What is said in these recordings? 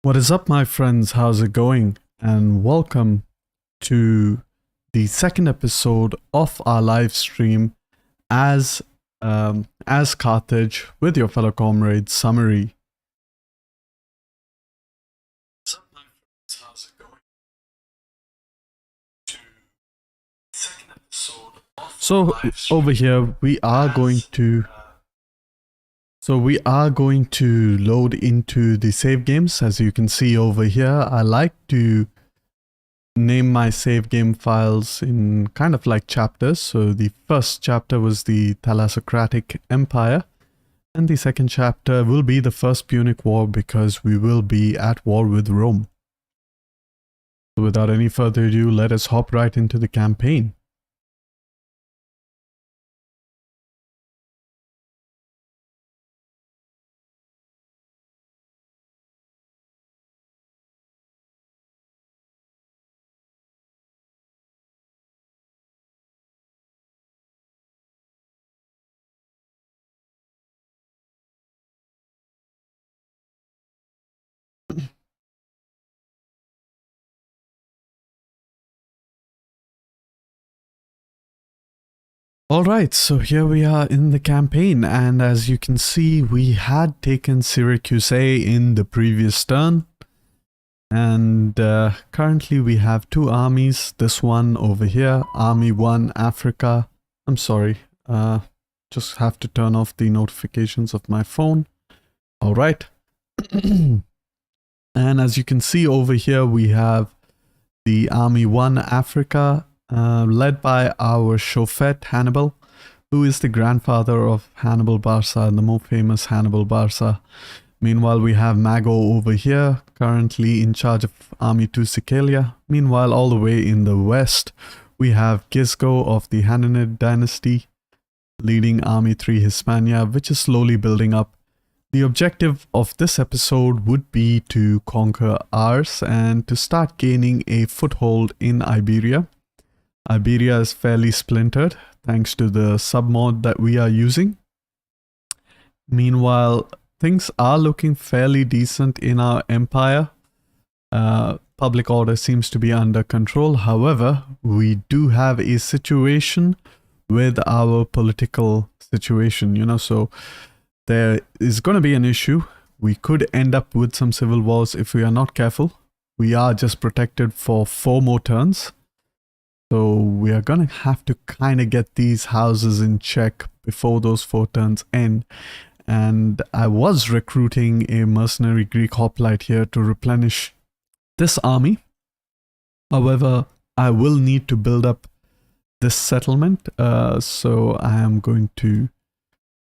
What is up, my friends? How's it going? And welcome to the second episode of our live stream as Carthage with your fellow comrade Summary. What's up, my friends? How's it going? To second episode of so over here we are going to load into the save games. As you can see over here, I like to name my save game files in kind of like chapters. So the first chapter was the Thalassocratic Empire, and the second chapter will be the First Punic War, because we will be at war with Rome. So without any further ado, let us hop right into the campaign. Alright, so here we are in the campaign, and as you can see, we had taken Syracuse in the previous turn, and currently we have two armies. This one over here, Army 1 Africa. I'm sorry, just have to turn off the notifications of my phone. Alright. And as you can see over here, we have the Army 1 Africa, led by our Chauffet Hannibal, who is the grandfather of Hannibal Barca, the more famous Hannibal Barca. Meanwhile, we have Mago over here, currently in charge of Army 2 Sicilia. Meanwhile, all the way in the west, we have Gisgo of the Hananid dynasty, leading Army 3 Hispania, which is slowly building up. The objective of this episode would be to conquer Ars and to start gaining a foothold in Iberia. Iberia is fairly splintered thanks to the submod that we are using. Meanwhile, things are looking fairly decent in our empire. Public order seems to be under control. However, we do have a situation with our political situation, so there is going to be an issue. We could end up with some civil wars if we are not careful. We are just protected for 4 more turns. So we are going to have to kind of get these houses in check before those 4 turns end. And I was recruiting a mercenary Greek hoplite here to replenish this army. However, I will need to build up this settlement. So I am going to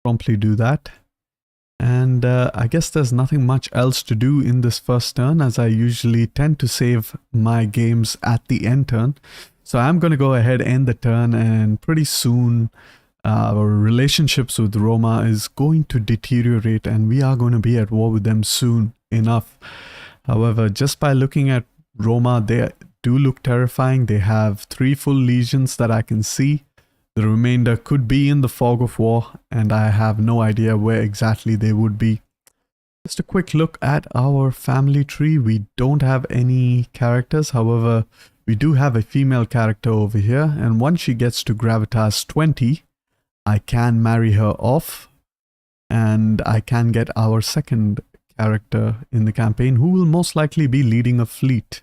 promptly do that. And I guess there's nothing much else to do in this first turn, as I usually tend to save my games at the end turn. So I'm going to go ahead and end the turn, and pretty soon our relationships with Roma is going to deteriorate, and we are going to be at war with them soon enough. However, just by looking at Roma, they do look terrifying. They have 3 full legions that I can see. The remainder could be in the fog of war, and I have no idea where exactly they would be. Just a quick look at our family tree. We don't have any characters. However, we do have a female character over here, and once she gets to gravitas 20, I can marry her off, and I can get our second character in the campaign, who will most likely be leading a fleet.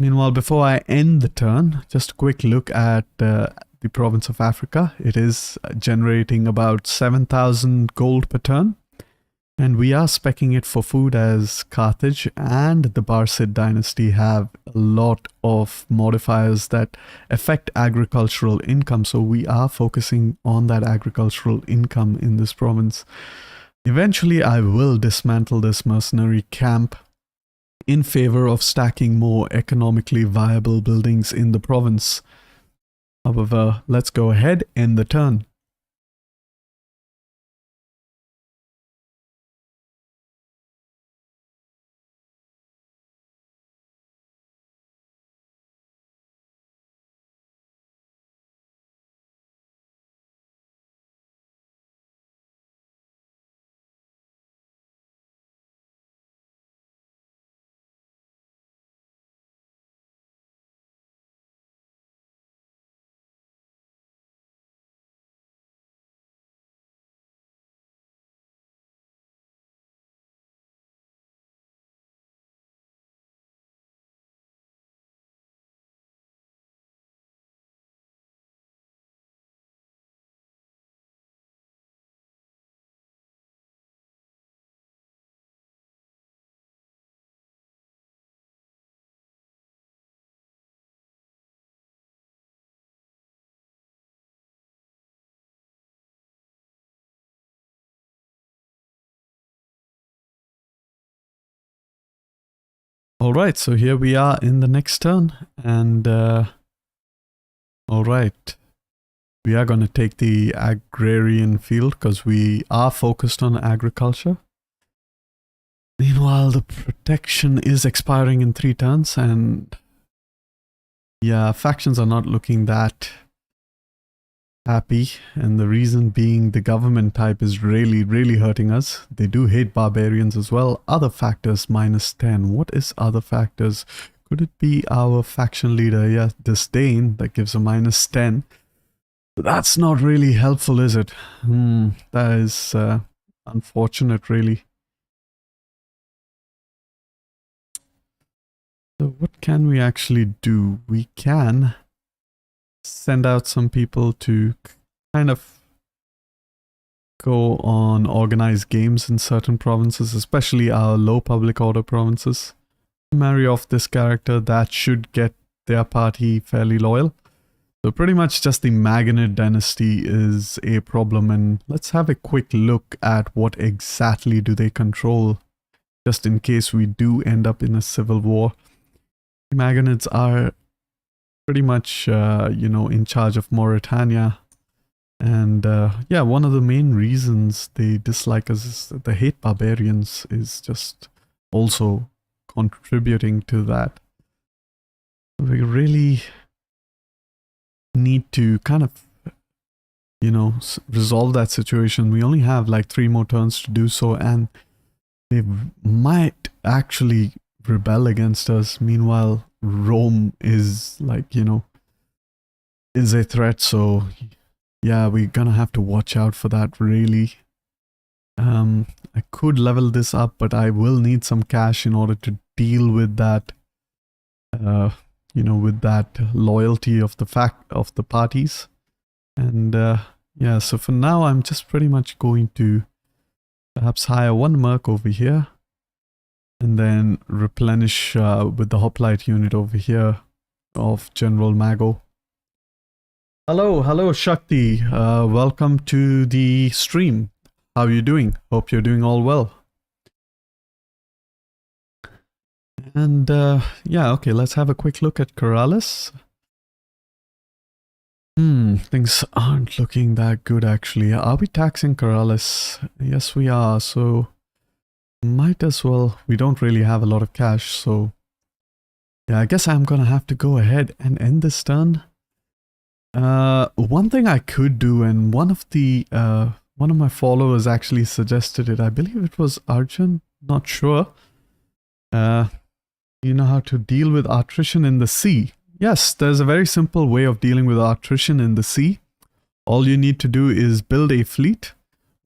Meanwhile, before I end the turn, just a quick look at the province of Africa. It is generating about 7,000 gold per turn, and we are speccing it for food, as Carthage and the Barcid dynasty have a lot of modifiers that affect agricultural income, so we are focusing on that agricultural income in this province. Eventually, I will dismantle this mercenary camp in favor of stacking more economically viable buildings in the province. However, let's go ahead and end the turn. Alright, so here we are in the next turn, and alright, we are going to take the agrarian field because we are focused on agriculture. Meanwhile, the protection is expiring in 3 turns, and yeah, factions are not looking that happy, and the reason being the government type is really hurting us. They do hate barbarians as well. Other factors -10. What is other factors? Could it be our faction leader? Yeah, disdain, that gives a -10. But that's not really helpful, is it? That is unfortunate, really. So what can we actually do? We can send out some people to kind of go on organized games in certain provinces, especially our low public order provinces. Marry off this character, that should get their party fairly loyal. So pretty much just the Magonid dynasty is a problem, and let's have a quick look at what exactly do they control, just in case we do end up in a civil war. The Magonids are pretty much, you know, in charge of Mauritania. And yeah, one of the main reasons they dislike us is that they hate barbarians is just also contributing to that. We really need to kind of, you know, resolve that situation. We only have like 3 more turns to do so, and they might actually rebel against us. Meanwhile, Rome is like, you know, is a threat, so yeah, we're gonna have to watch out for that, really. I could level this up, but I will need some cash in order to deal with that, you know, with that loyalty of the parties. And yeah, so for now, I'm just pretty much going to perhaps hire 1 merc over here, and then replenish with the hoplite unit over here of General Mago. Hello Shakti, welcome to the stream. How are you doing? Hope you're doing all well. And yeah, okay, let's have a quick look at Corrales. Things aren't looking that good, actually. Are we taxing Corrales? Yes, we are, so might as well. We don't really have a lot of cash, so yeah, I guess I'm gonna have to go ahead and end this turn. One thing I could do, and one of my followers actually suggested it. I believe it was Arjun, not sure. You know how to deal with attrition in the sea. Yes, there's a very simple way of dealing with attrition in the sea. All you need to do is build a fleet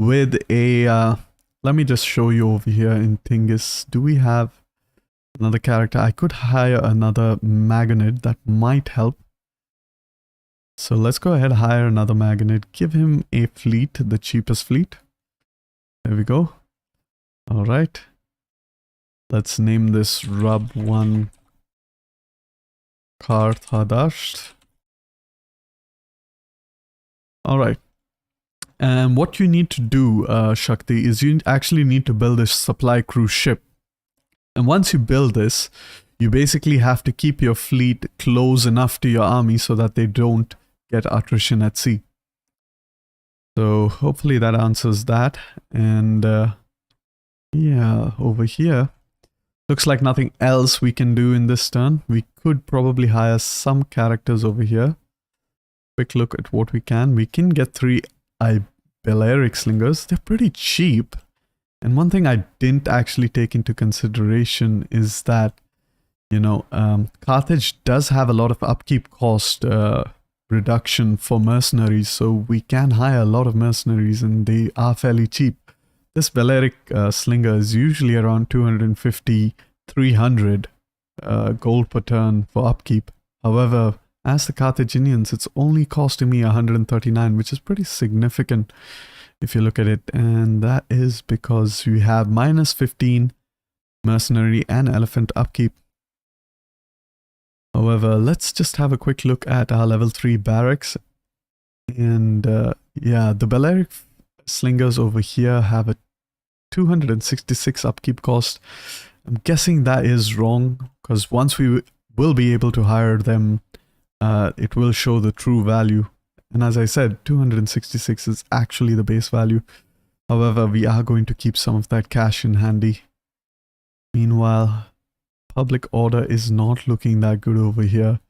with a let me just show you over here in Tingis. Do we have another character? I could hire another Magonid. That might help. So let's go ahead and hire another Magonid. Give him a fleet, the cheapest fleet. There we go. All right. Let's name this Rub 1 Qarthadastim. All right. And what you need to do, Shakti, is you actually need to build a supply cruise ship. And once you build this, you basically have to keep your fleet close enough to your army so that they don't get attrition at sea. So hopefully that answers that. And yeah, over here, looks like nothing else we can do in this turn. We could probably hire some characters over here. Quick look at what we can. We can get 3 Balearic slingers. They're pretty cheap. And one thing I didn't actually take into consideration is that, you know, Carthage does have a lot of upkeep cost reduction for mercenaries, so we can hire a lot of mercenaries and they are fairly cheap. This Balearic slinger is usually around 250, 300 gold per turn for upkeep. However, as the Carthaginians, it's only costing me 139, which is pretty significant if you look at it. And that is because we have -15 mercenary and elephant upkeep. However, let's just have a quick look at our level 3 barracks. And yeah, the Balearic slingers over here have a 266 upkeep cost. I'm guessing that is wrong, because once we will be able to hire them, it will show the true value. And as I said, 266 is actually the base value. However, we are going to keep some of that cash in handy. Meanwhile, public order is not looking that good over here.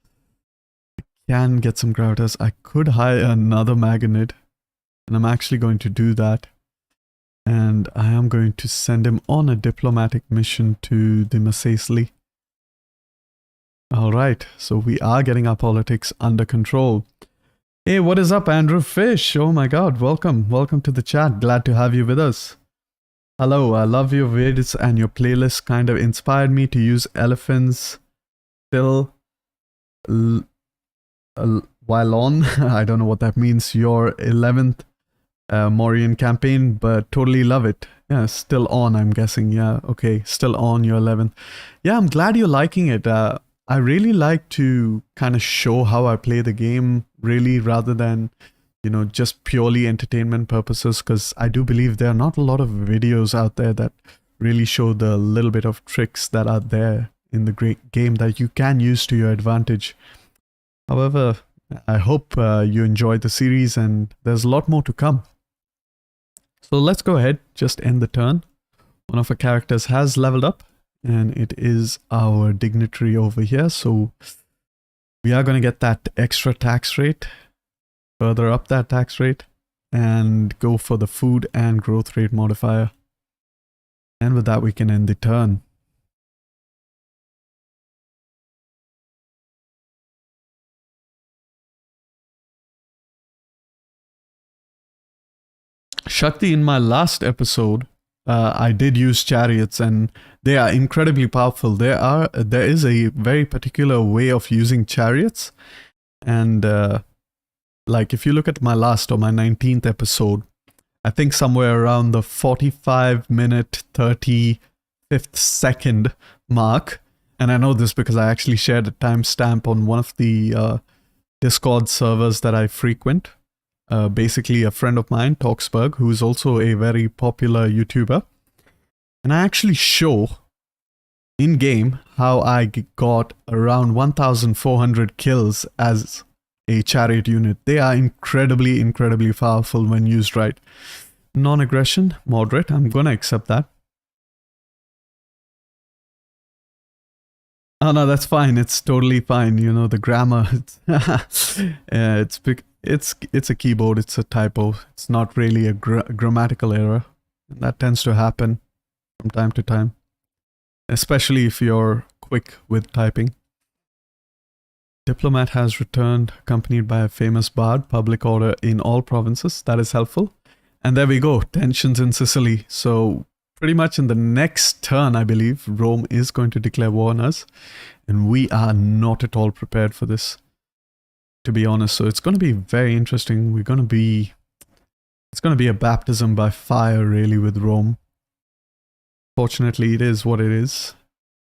I can get some gravitas. I could hire another Magonid, and I'm actually going to do that. And I am going to send him on a diplomatic mission to the Massaisli. Alright, so we are getting our politics under control. Hey, what is up, Andrew Fish? Oh my god, welcome. Welcome to the chat. Glad to have you with us. Hello, I love your videos and your playlist kind of inspired me to use elephants till while on. I don't know what that means. Your 11th Mauryan campaign, but totally love it. Yeah, still on, I'm guessing. Yeah, okay, still on your 11th. Yeah, I'm glad you're liking it. I really like to kind of show how I play the game, really, rather than, you know, just purely entertainment purposes, because I do believe there are not a lot of videos out there that really show the little bit of tricks that are there in the great game that you can use to your advantage. However, I hope you enjoyed the series, and there's a lot more to come. So let's go ahead, just end the turn. One of our characters has leveled up, and it is our dignitary over here. So we are going to get that extra tax rate, further up that tax rate, and go for the food and growth rate modifier. And with that, we can end the turn. Shakti, in my last episode, I did use chariots, and they are incredibly powerful. There is a very particular way of using chariots, and like if you look at my last, or my 19th episode, I think somewhere around the 45-minute 35th second mark, and I know this because I actually shared a timestamp on one of the Discord servers that I frequent. Basically a friend of mine, Toxberg, who is also a very popular YouTuber. And I actually show in-game how I got around 1,400 kills as a chariot unit. They are incredibly, incredibly powerful when used right. Non-aggression, moderate, I'm gonna accept that. Oh no, that's fine. It's totally fine. You know, the grammar, it's a keyboard, it's a typo. It's not really a grammatical error. And that tends to happen from time to time, especially if you're quick with typing. Diplomat has returned, accompanied by a famous bard. Public order in all provinces. That is helpful. And there we go. Tensions in Sicily. So pretty much in the next turn, I believe, Rome is going to declare war on us. And we are not at all prepared for this, to be honest. So it's going to be very interesting. It's going to be a baptism by fire, really, with Rome. Fortunately, it is what it is.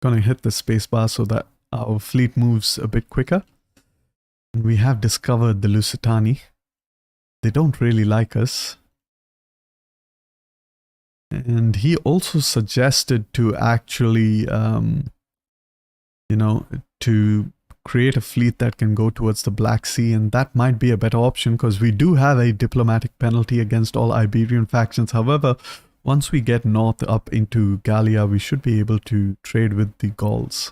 Going to hit the spacebar so that our fleet moves a bit quicker. And we have discovered the Lusitani. They don't really like us. And he also suggested to actually, you know, to create a fleet that can go towards the Black Sea, and that might be a better option because we do have a diplomatic penalty against all Iberian factions. However, once we get north up into Gallia, we should be able to trade with the Gauls.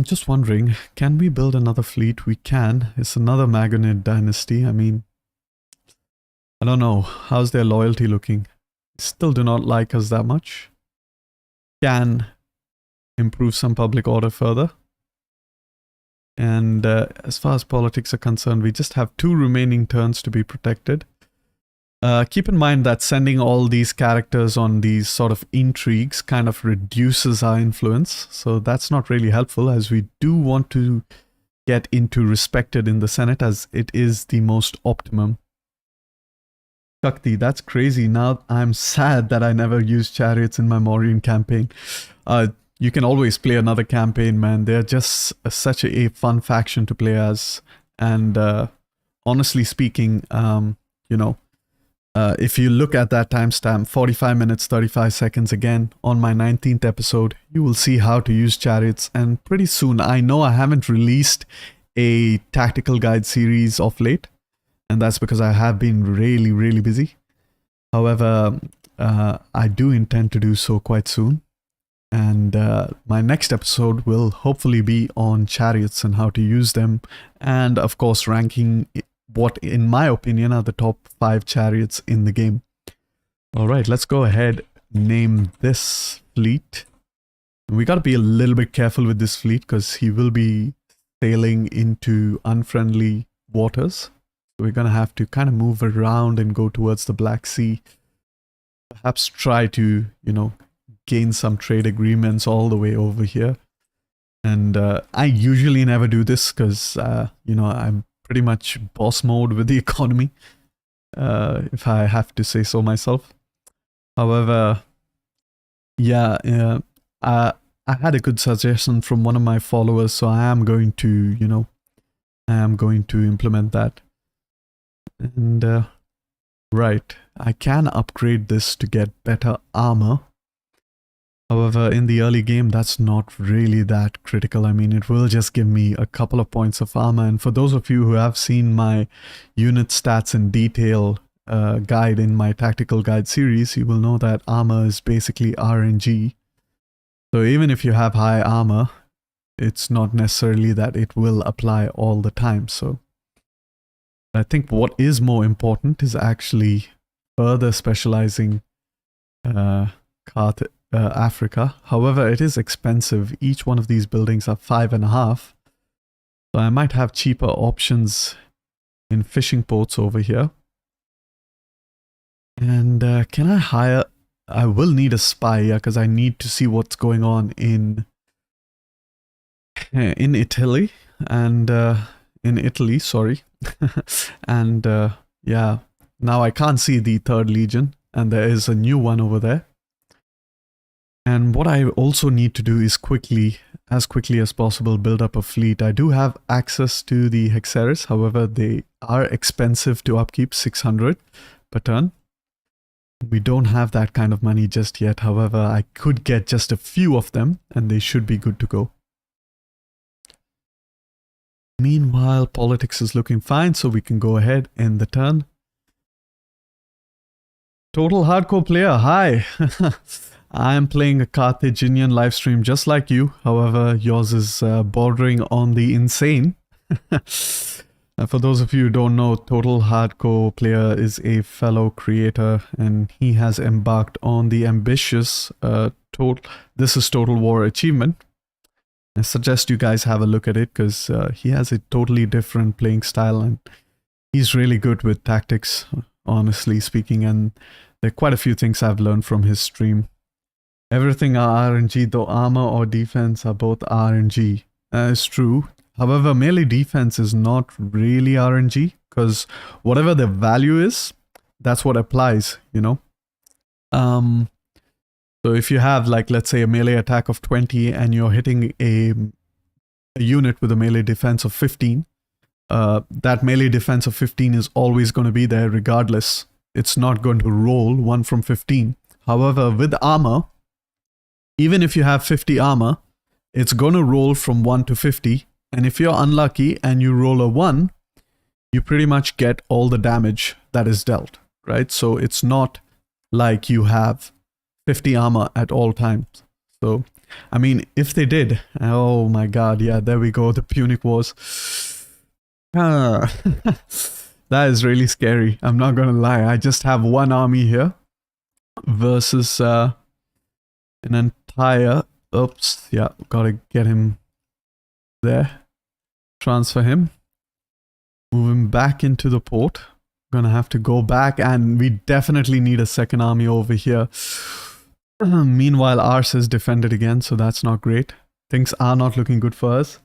Just wondering, can we build another fleet? We can. It's another Magonid dynasty. I mean, I don't know. How's their loyalty looking? Still do not like us that much. Can improve some public order further. And as far as politics are concerned, we just have 2 remaining turns to be protected. Keep in mind that sending all these characters on these sort of intrigues kind of reduces our influence. So that's not really helpful, as we do want to get into respected in the Senate, as it is the most optimum. Shakti, that's crazy. Now I'm sad that I never used chariots in my Mauryan campaign. You can always play another campaign, man. They're just such a fun faction to play as. And honestly speaking, you know, If you look at that timestamp, 45 minutes, 35 seconds again on my 19th episode, you will see how to use chariots. And pretty soon, I know I haven't released a tactical guide series of late, and that's because I have been really, really busy. However, I do intend to do so quite soon. And my next episode will hopefully be on chariots and how to use them. And of course, ranking what, in my opinion, are the top 5 chariots in the game. All right, let's go ahead, name this fleet. We got to be a little bit careful with this fleet because he will be sailing into unfriendly waters. So we're going to have to kind of move around and go towards the Black Sea. Perhaps try to, gain some trade agreements all the way over here. And I usually never do this because, I'm pretty much boss mode with the economy, if I have to say so myself. However, I had a good suggestion from one of my followers, so I am going to, implement that. And, right, I can upgrade this to get better armor. However, in the early game, that's not really that critical. I mean, it will just give me a couple of points of armor. And for those of you who have seen my unit stats in detail guide in my tactical guide series, you will know that armor is basically RNG. So even if you have high armor, it's not necessarily that it will apply all the time. So I think what is more important is actually further specializing Africa. However, it is expensive. Each one of these buildings are 5.5. So I might have cheaper options in fishing ports over here. And can I hire... I will need a spy, because I need to see what's going on in Italy. And in Italy, sorry. And yeah, now I can't see the 3rd Legion. And there is a new one over there. And what I also need to do is as quickly as possible, build up a fleet. I do have access to the Hexeris. However, they are expensive to upkeep, 600 per turn. We don't have that kind of money just yet. However, I could get just a few of them and they should be good to go. Meanwhile, politics is looking fine, so we can go ahead in the turn. Total Hardcore Player, hi! I am playing a Carthaginian livestream just like you. However, yours is bordering on the insane. For those of you who don't know, Total Hardcore Player is a fellow creator and he has embarked on the ambitious This is Total War achievement. I suggest you guys have a look at it because he has a totally different playing style and he's really good with tactics, honestly speaking, and there are quite a few things I've learned from his stream. Everything are RNG, though armor or defense are both RNG. It's true. However, melee defense is not really RNG because whatever the value is, that's what applies, So if you have, like, let's say a melee attack of 20 and you're hitting a unit with a melee defense of 15, that melee defense of 15 is always going to be there regardless. It's not going to roll 1 from 15. However, with armor, even if you have 50 armor, it's going to roll from 1 to 50. And if you're unlucky and you roll a 1, you pretty much get all the damage that is dealt, right? So it's not like you have 50 armor at all times. So, I mean, if they did, oh my god, yeah, there we go, the Punic Wars. That is really scary. I'm not gonna lie. I just have one army here versus an entire... Oops, yeah, gotta get him there. Transfer him. Move him back into the port. Gonna have to go back and we definitely need a second army over here. Meanwhile, ours is defended again, so that's not great. Things are not looking good for us.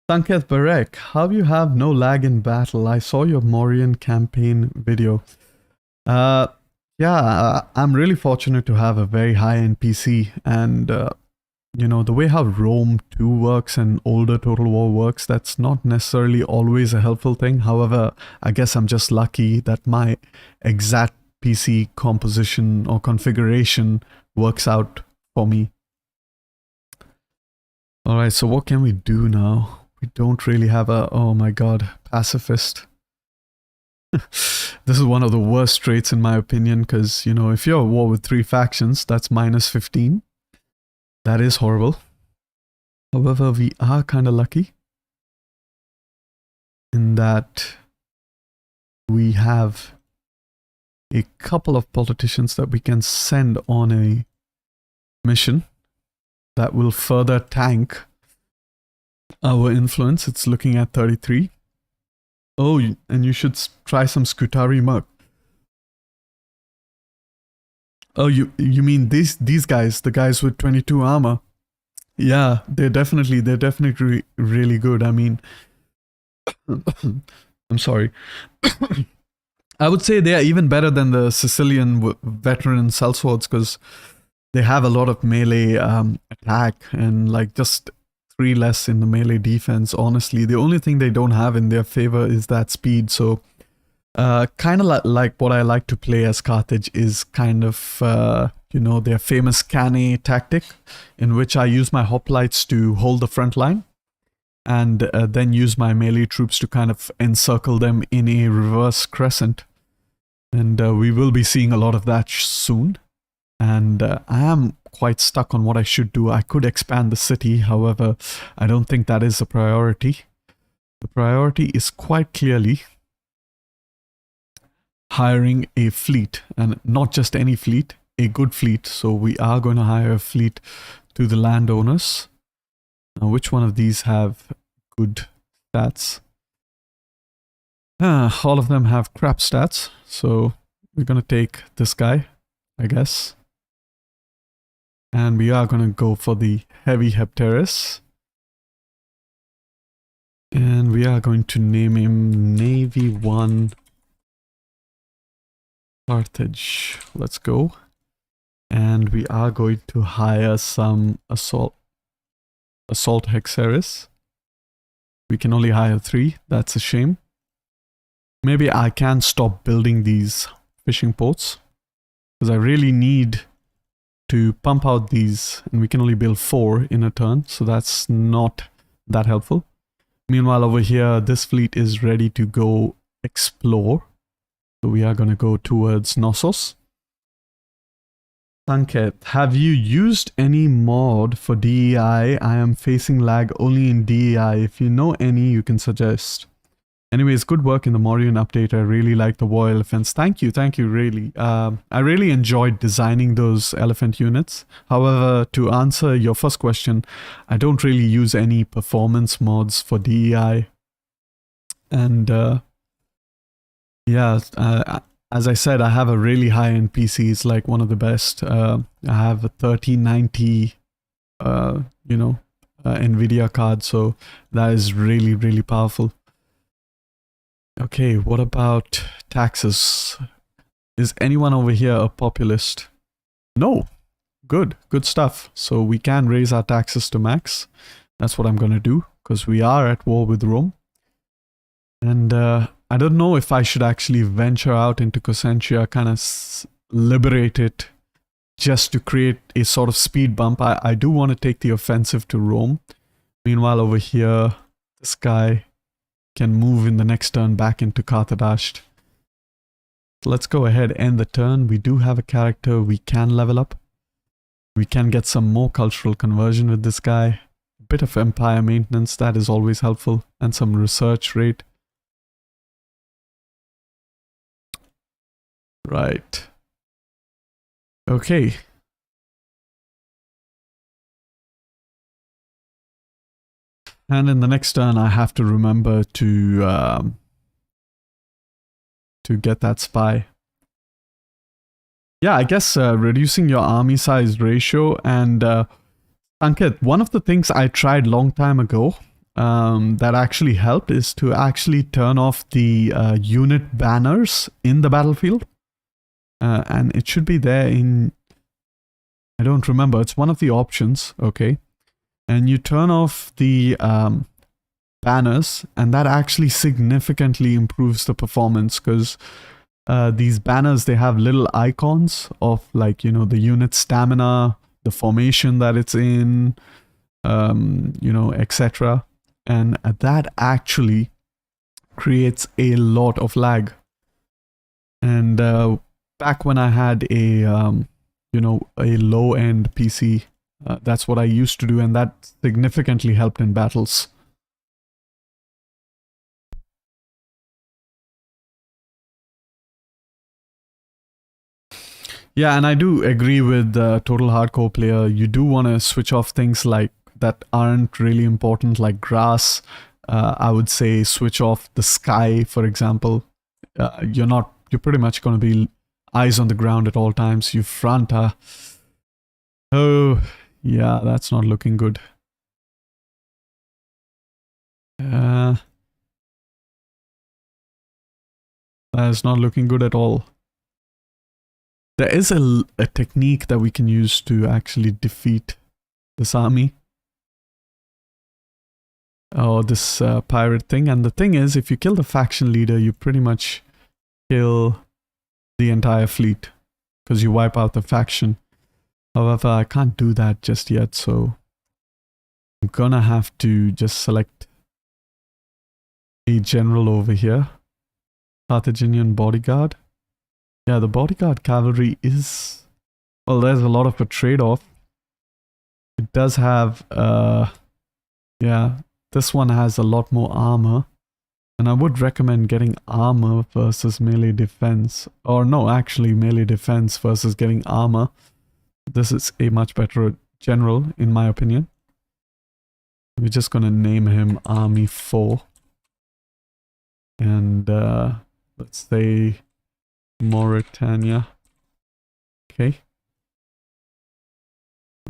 Sanket Barek, how you have no lag in battle? I saw your Mauryan campaign video. Yeah, I'm really fortunate to have a very high-end PC, and the way how Rome 2 works and older Total War works, that's not necessarily always a helpful thing. However, I guess I'm just lucky that my exact PC composition or configuration works out for me. All right, so what can we do now? We don't really have a, oh my god, pacifist. This is one of the worst traits in my opinion, because, you know, if you're at war with 3 factions, that's minus 15. That is horrible. However, we are kind of lucky in that we have a couple of politicians that we can send on a mission that will further tank our influence. It's looking at 33. Oh, and you should try some Scutari mug. Oh, you mean these guys, the guys with 22 armor? Yeah, they're definitely really good. I mean, I'm sorry. I would say they are even better than the Sicilian veteran sellswords, because they have a lot of melee attack and like just 3 less in the melee defense. Honestly, the only thing they don't have in their favor is that speed. So kind of like what I like to play as Carthage is kind of, you know, their famous Cannae tactic, in which I use my hoplites to hold the front line, and then use my melee troops to kind of encircle them in a reverse crescent. And we will be seeing a lot of that soon. And I am quite stuck on what I should do. I could expand the city, however, I don't think that is a priority. The priority is quite clearly hiring a fleet, and not just any fleet, a good fleet. So we are going to hire a fleet to the landowners. Now, which one of these have good stats? All of them have crap stats, so we're going to take this guy, I guess. And we are going to go for the heavy Hepteris. And we are going to name him Navy 1 Carthage. Let's go. And we are going to hire some assault Hexeris. We can only hire 3. That's a shame. Maybe I can stop building these fishing ports, because I really need to pump out these, and we can only build 4 in a turn, so that's not that helpful. Meanwhile, over here, this fleet is ready to go explore. So we are going to go towards Knossos. Sanket, have you used any mod for DEI? I am facing lag only in DEI. If you know any, you can suggest. Anyways, good work in the Morian update. I really like the war elephants. Thank you, really. I really enjoyed designing those elephant units. However, to answer your first question, I don't really use any performance mods for DEI. And yeah, as I said, I have a really high-end PC. It's like one of the best. I have a 3090, you know, NVIDIA card, so that is really powerful. Okay, what about taxes? Is anyone over here a populist? No. Good stuff. So we can raise our taxes to max. That's what I'm going to do, because we are at war with Rome. And I don't know if I should actually venture out into Cosentia, kind of liberate it just to create a sort of speed bump. I do want to take the offensive to Rome. Meanwhile, over here, this guy can move in the next turn back into Qarthadasht. Let's go ahead, end the turn. We do have a character we can level up. We can get some more cultural conversion with this guy. A bit of empire maintenance, that is always helpful. And some research rate. Right. Okay. And in the next turn, I have to remember to get that spy. Yeah, I guess reducing your army size ratio. And Ankit, one of the things I tried long time ago that actually helped is to actually turn off the unit banners in the battlefield. And it should be there in, I don't remember, it's one of the options, okay? And you turn off the banners, and that actually significantly improves the performance, because these banners, they have little icons of like, you know, the unit stamina, the formation that it's in, you know, etc. And that actually creates a lot of lag. And back when I had a, you know, a low-end PC, that's what I used to do, and that significantly helped in battles. Yeah, and I do agree with the total hardcore player. You do want to switch off things like that aren't really important, like grass. I would say switch off the sky, for example. You're pretty much going to be eyes on the ground at all times. You front, oh, yeah, that's not looking good. That is not looking good at all. There is a technique that we can use to actually defeat this army. Oh, this pirate thing. And the thing is, if you kill the faction leader, you pretty much kill the entire fleet because you wipe out the faction. However, I can't do that just yet, so I'm gonna have to just select a general over here. Carthaginian bodyguard. Yeah, the bodyguard cavalry is... Well, there's a lot of a trade-off. It does have... yeah, this one has a lot more armor. And I would recommend getting armor versus melee defense. Or no, actually melee defense versus getting armor. This is a much better general, in my opinion. We're just gonna name him Army 4. And let's say Mauritania. Okay.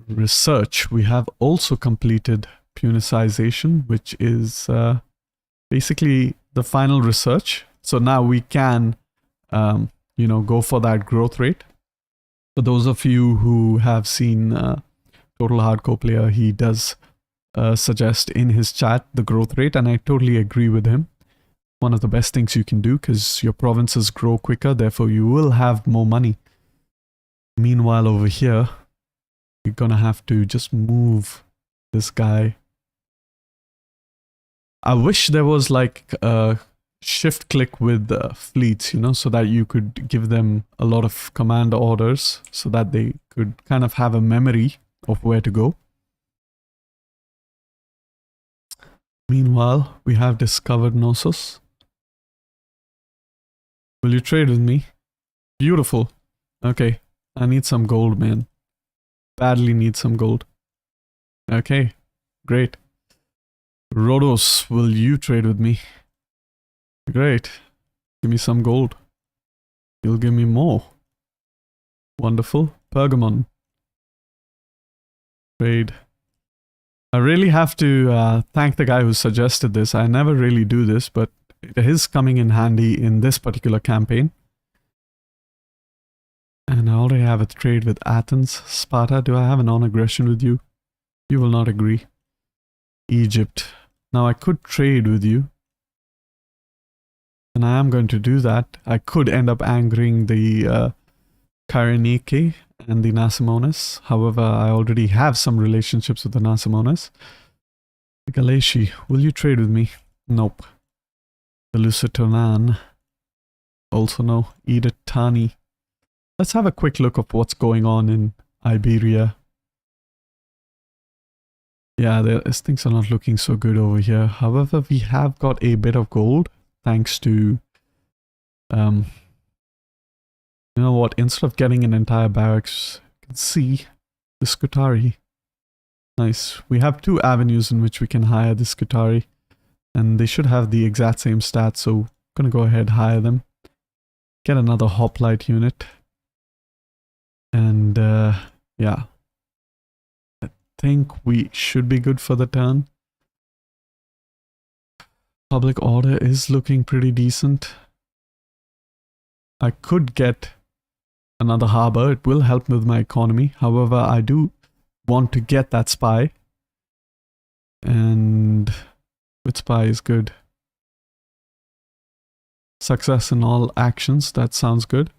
Research. We have also completed punicization, which is basically the final research. So now we can, you know, go for that growth rate. For those of you who have seen Total Hardcore Player, he does suggest in his chat the growth rate, and I totally agree with him. One of the best things you can do, because your provinces grow quicker, therefore you will have more money. Meanwhile, over here, you're gonna have to just move this guy. I wish there was like a shift click with fleets, you know, so that you could give them a lot of command orders so that they could kind of have a memory of where to go. Meanwhile, we have discovered Knossos. Will you trade with me? Beautiful. Okay, I need some gold, man. Badly need some gold. Okay, great. Rhodos, will you trade with me? Great. Give me some gold. You'll give me more. Wonderful. Pergamon. Trade. I really have to thank the guy who suggested this. I never really do this, but it is coming in handy in this particular campaign. And I already have a trade with Athens. Sparta, do I have a non-aggression with you? You will not agree. Egypt. Now I could trade with you. And I am going to do that. I could end up angering the Kyrenike and the Nasamones. However, I already have some relationships with the Nasamones. The Galashi, will you trade with me? Nope. The Lusitonan. Also no. Editani. Let's have a quick look of what's going on in Iberia. Yeah, things are not looking so good over here. However, we have got a bit of gold thanks to, you know what, instead of getting an entire barracks, you can see the Scutari. Nice. We have 2 avenues in which we can hire the Scutari, and they should have the exact same stats, so I'm gonna go ahead hire them. Get another hoplite unit. And yeah, I think we should be good for the turn. Public order is looking pretty decent. I could get another harbor. It will help with my economy. However, I do want to get that spy. And which spy is good? success in all actions. That sounds good.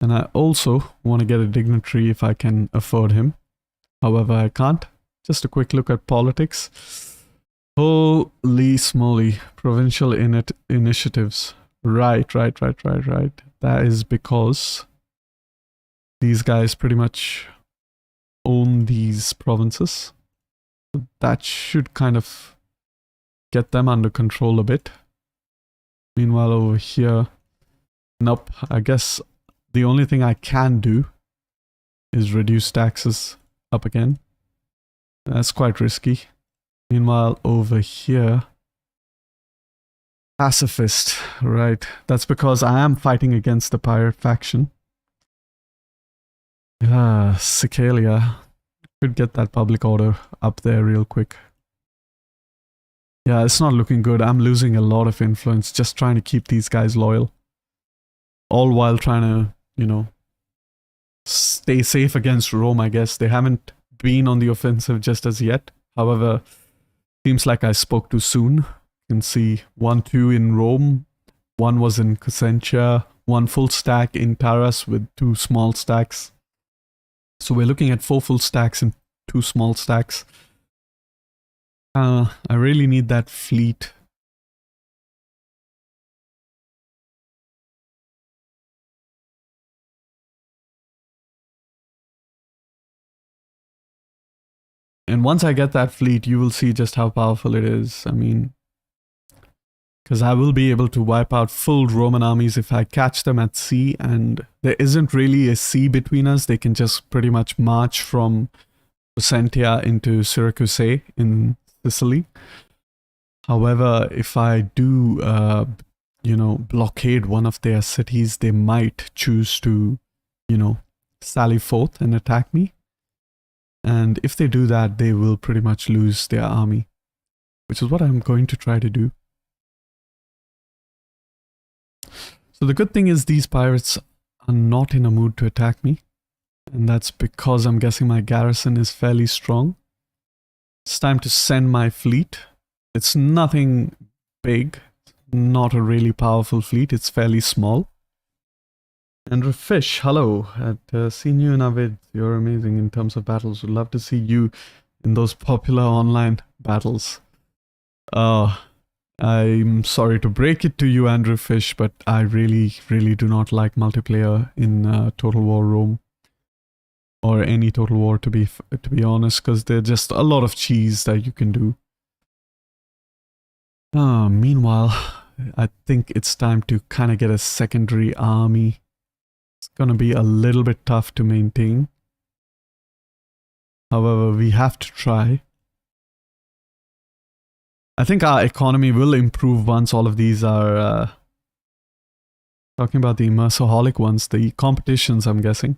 And I also want to get a dignitary if I can afford him. However, I can't. Just a quick look at politics. Holy smoly. Provincial initiatives. Right. That is because these guys pretty much own these provinces. That should kind of get them under control a bit. Meanwhile, over here, nope. I guess the only thing I can do is reduce taxes up again. That's quite risky. Meanwhile, over here, pacifist, right? That's because I am fighting against the pirate faction. Sicalia. Could get that public order up there real quick. Yeah, it's not looking good. I'm losing a lot of influence just trying to keep these guys loyal. All while trying to, you know, stay safe against Rome, I guess. They haven't been on the offensive just as yet. However, seems like I spoke too soon. You can see 1-2 in Rome. One was in Cosentia. One full stack in Taras with 2 small stacks. So we're looking at 4 full stacks and 2 small stacks. I really need that fleet. And once I get that fleet, you will see just how powerful it is. I mean, because I will be able to wipe out full Roman armies if I catch them at sea, and there isn't really a sea between us. They can just pretty much march from Placentia into Syracuse in Sicily. However, if I do, you know, blockade one of their cities, they might choose to, you know, sally forth and attack me. And if they do that, they will pretty much lose their army, which is what I'm going to try to do. So the good thing is these pirates are not in a mood to attack me. And that's because I'm guessing my garrison is fairly strong. It's time to send my fleet. It's nothing big, not a really powerful fleet. It's fairly small. Andrew Fish, hello. I'd seen you in our vids. You're amazing in terms of battles. Would love to see you in those popular online battles. I'm sorry to break it to you, Andrew Fish, but I really do not like multiplayer in Total War Rome. Or any Total War, to be honest, because there's just a lot of cheese that you can do. Meanwhile, I think it's time to kind of get a secondary army. It's gonna be a little bit tough to maintain. However, we have to try. I think our economy will improve once all of these are... talking about the Immersoholic ones, the competitions, I'm guessing.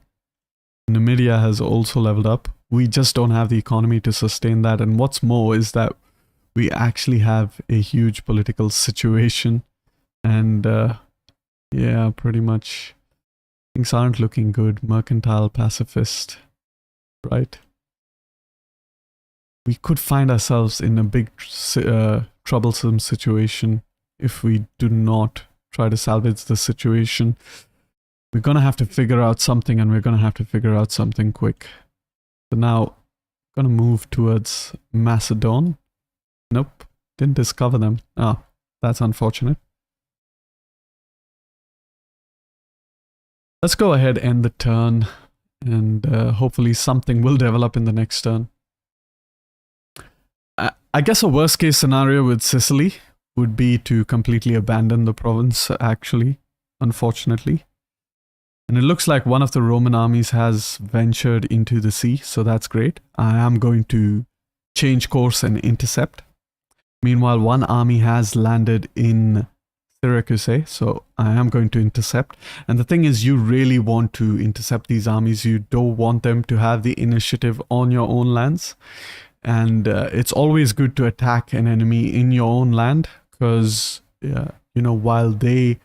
Numidia has also leveled up. We just don't have the economy to sustain that. And what's more is that we actually have a huge political situation. And yeah, pretty much things aren't looking good. Mercantile pacifist, right? We could find ourselves in a big troublesome situation if we do not try to salvage the situation. We're going to have to figure out something, and we're going to have to figure out something quick. So now, I'm going to move towards Macedon. Nope, didn't discover them. Oh, that's unfortunate. Let's go ahead and end the turn, and hopefully something will develop in the next turn. I guess a worst case scenario with Sicily would be to completely abandon the province, actually, unfortunately. And it looks like one of the Roman armies has ventured into the sea, so that's great. I am going to change course and intercept. Meanwhile, one army has landed in Syracuse, so I am going to intercept. And the thing is, you really want to intercept these armies. You don't want them to have the initiative on your own lands. And it's always good to attack an enemy in your own land, because, you know, while they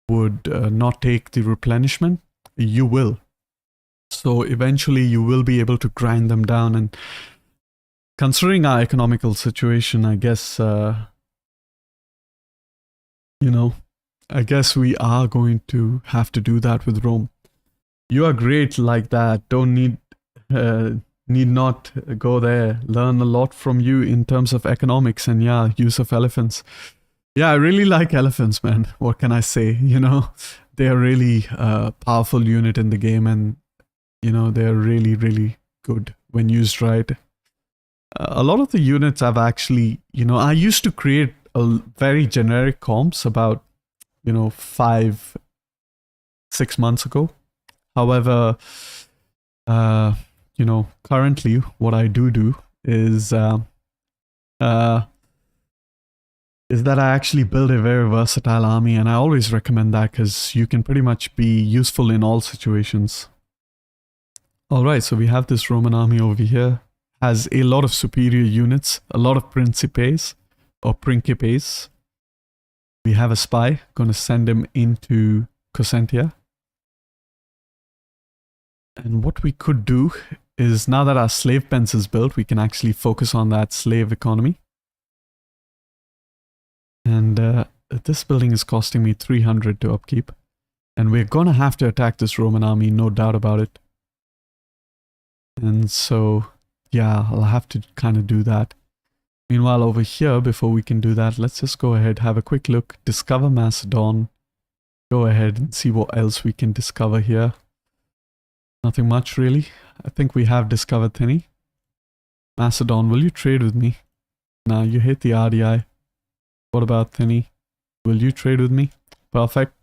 would not take the replenishment, you will. So eventually you will be able to grind them down. And considering our economical situation, I guess, you know, I guess we are going to have to do that with Rome. You are great like that. Don't need not go there. Learn a lot from you in terms of economics and yeah, use of elephants. Yeah, I really like elephants, man. What can I say? You know, they're really a powerful unit in the game, and you know, they're really, really good when used right. A lot of the units I've actually, you know, I used to create a very generic comps about, you know, 5, 6 months ago. However, you know, currently what I do is that I actually build a very versatile army, and I always recommend that because you can pretty much be useful in all situations. Alright, so we have this Roman army over here. Has a lot of superior units, a lot of principes or principes. We have a spy, gonna send him into Cosentia. And what we could do is, now that our slave pens is built, we can actually focus on that slave economy. And this building is costing me 300 to upkeep. And we're gonna have to attack this Roman army, no doubt about it. And so, yeah, I'll have to kind of do that. Meanwhile, over here, before we can do that, let's just go ahead, have a quick look, discover Macedon. Go ahead and see what else we can discover here. Nothing much, really. I think we have discovered Thinny. Macedon, will you trade with me? Nah, you hate the RDI. What about Thinny? Will you trade with me? Perfect.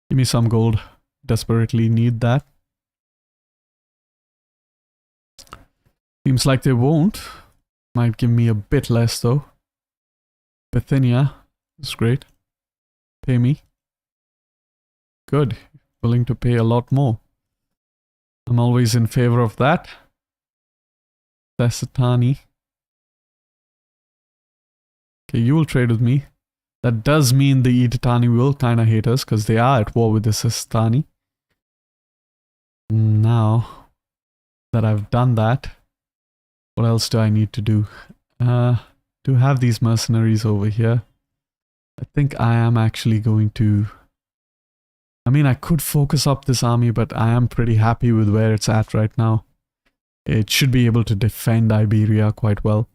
Give me some gold. Desperately need that. Seems like they won't. Might give me a bit less though. Bithynia is great. Pay me. Good. Willing to pay a lot more. I'm always in favor of that. Thessatani. Okay, you will trade with me. That does mean the Editani will kind of hate us because they are at war with the Sistani. Now that I've done that, what else do I need to do? To have these mercenaries over here. I think I am actually going to... I mean, I could focus up this army, but I am pretty happy with where it's at right now. It should be able to defend Iberia quite well.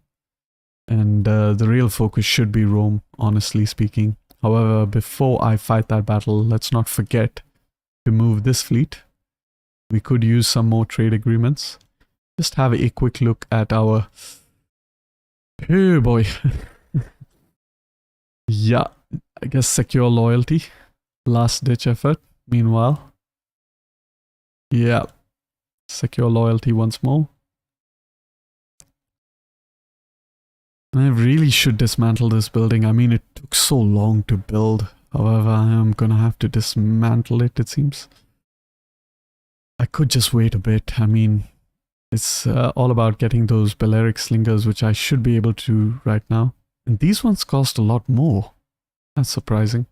And the real focus should be Rome, honestly speaking. However, before I fight that battle, let's not forget to move this fleet. We could use some more trade agreements. Just have a quick look at our... Oh boy. Yeah, I guess secure loyalty. Last ditch effort. Meanwhile. Yeah. Secure loyalty once more. I really should dismantle this building. I mean, it took so long to build. However, I am gonna have to dismantle it, it seems. I could just wait a bit. I mean, it's all about getting those Balearic slingers, which I should be able to right now. And these ones cost a lot more. That's surprising.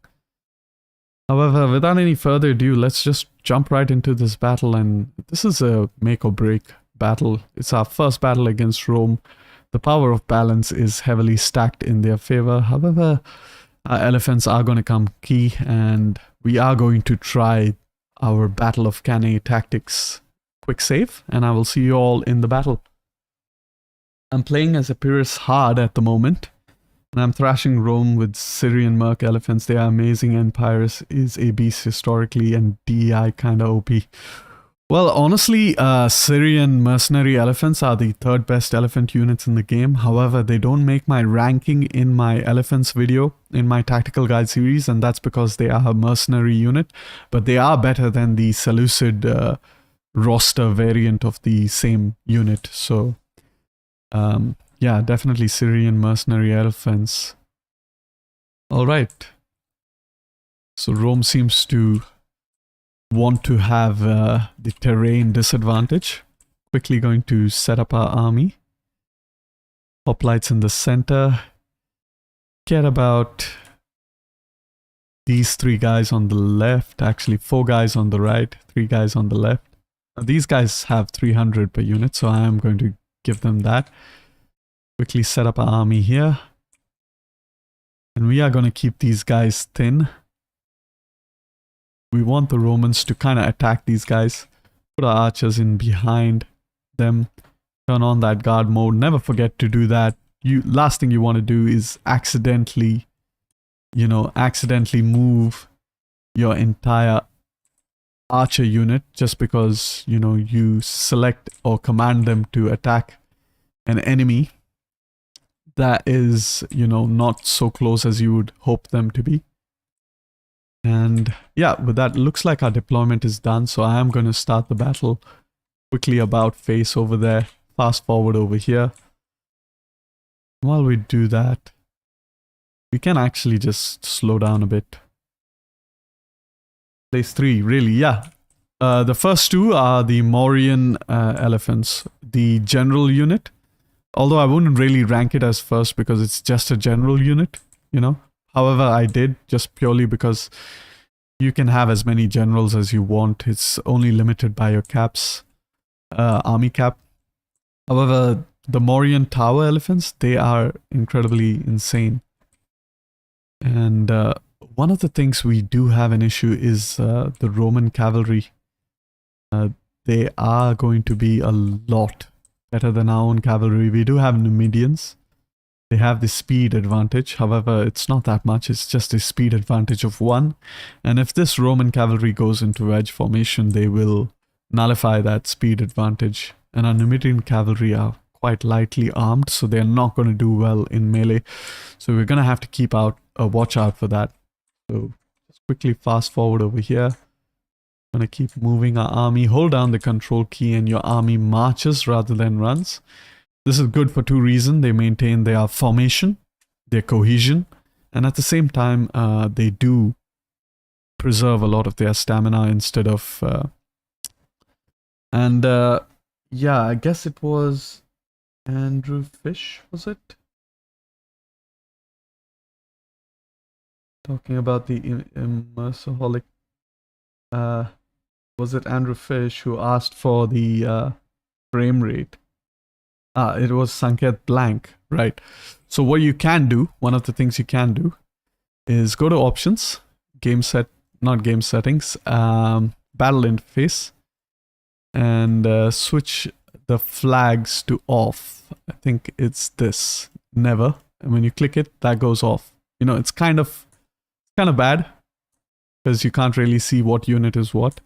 However, without any further ado, let's just jump right into this battle. And this is a make or break battle. It's our first battle against Rome. The power of balance is heavily stacked in their favor. However, our elephants are going to come key, and we are going to try our Battle of Cannae tactics. Quick save, and I will see you all in the battle. I'm playing as Epirus hard at the moment, and I'm thrashing Rome with Syrian Merc elephants. They are amazing, and Pyrrhus is a beast historically, and DI kinda OP. Well, honestly, Syrian mercenary elephants are the third best elephant units in the game. However, they don't make my ranking in my elephants video in my tactical guide series, and that's because they are a mercenary unit. But they are better than the Seleucid roster variant of the same unit. So, yeah, definitely Syrian mercenary elephants. Alright. So Rome seems to want to have the terrain disadvantage. Quickly going to set up our army. Hoplites in the center. Get about these 3 guys on the left. Actually, 4 guys on the right, 3 guys on the left. Now, these guys have 300 per unit, so I am going to give them that. Quickly set up our army here. And we are going to keep these guys thin. We want the Romans to kind of attack these guys. Put our archers in behind them. Turn on that guard mode. Never forget to do that. Last thing you want to do is accidentally move your entire archer unit just because, you select or command them to attack an enemy that is, not so close as you would hope them to be. And yeah, with that, looks like our deployment is done. So I am going to start the battle quickly. About face over there, fast forward over here. While we do that, we can actually just slow down a bit. Place 3, really, yeah. The first two are the Mauryan elephants, the general unit. Although I wouldn't really rank it as first because it's just a general unit, However, I did just purely because you can have as many generals as you want. It's only limited by your caps, army cap. However, the Mauryan tower elephants, they are incredibly insane. And one of the things we do have an issue is the Roman cavalry. They are going to be a lot better than our own cavalry. We do have Numidians. They have the speed advantage. However, it's not that much. It's just a speed advantage of 1. And if this Roman cavalry goes into wedge formation, they will nullify that speed advantage. And our Numidian cavalry are quite lightly armed, so they're not going to do well in melee. So we're going to have to keep a watch out for that. So just quickly fast forward over here. Going to keep moving our army. Hold down the control key and your army marches rather than runs. This is good for 2 reasons. They maintain their formation, their cohesion, and at the same time, they do preserve a lot of their stamina instead of... yeah, I guess it was Andrew Fish, was it? Talking about the immersoholic... was it Andrew Fish who asked for the frame rate? It was Sanket Blank, right? So what you can do, one of the things you can do, is go to options, not game settings, battle interface, and switch the flags to off. I think it's this, never. And when you click it, that goes off. It's kind of bad because you can't really see what unit is what.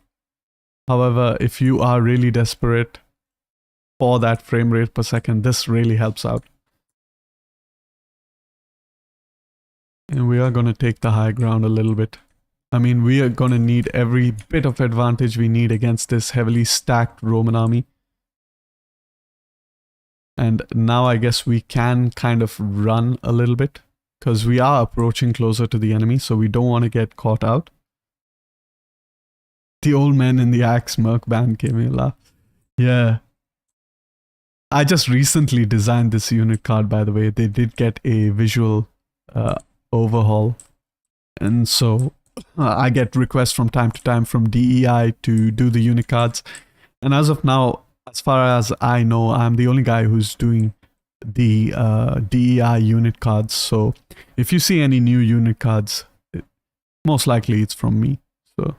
However, if you are really desperate for that frame rate per second, this really helps out. And we are going to take the high ground a little bit. I mean, we are going to need every bit of advantage we need against this heavily stacked Roman army. And now I guess we can kind of run a little bit because we are approaching closer to the enemy, so we don't want to get caught out. The old man in the axe merc band gave me a laugh. Yeah. I just recently designed this unit card, by the way. They did get a visual overhaul. And so I get requests from time to time from DEI to do the unit cards. And as of now, as far as I know, I'm the only guy who's doing the DEI unit cards. So if you see any new unit cards, most likely it's from me. So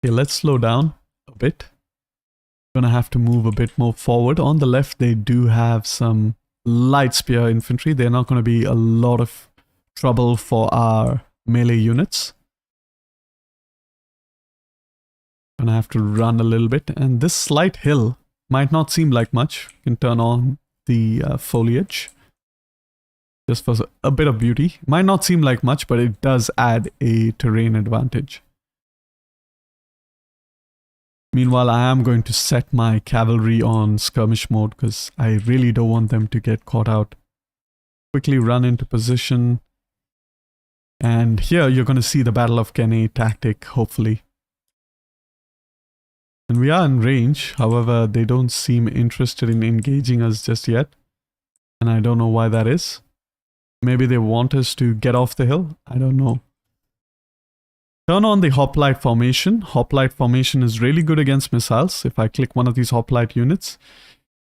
okay, let's slow down a bit. Gonna have to move a bit more forward. On the left, they do have some light spear infantry. They're not going to be a lot of trouble for our melee units. Gonna have to run a little bit, and this slight hill might not seem like much. You can turn on the foliage just for a bit of beauty. Might not seem like much, but it does add a terrain advantage. Meanwhile, I am going to set my cavalry on skirmish mode because I really don't want them to get caught out. Quickly run into position. And here you're going to see the Battle of Cannae tactic, hopefully. And we are in range. However, they don't seem interested in engaging us just yet. And I don't know why that is. Maybe they want us to get off the hill. I don't know. Turn on the hoplite formation. Hoplite formation is really good against missiles. If I click one of these hoplite units,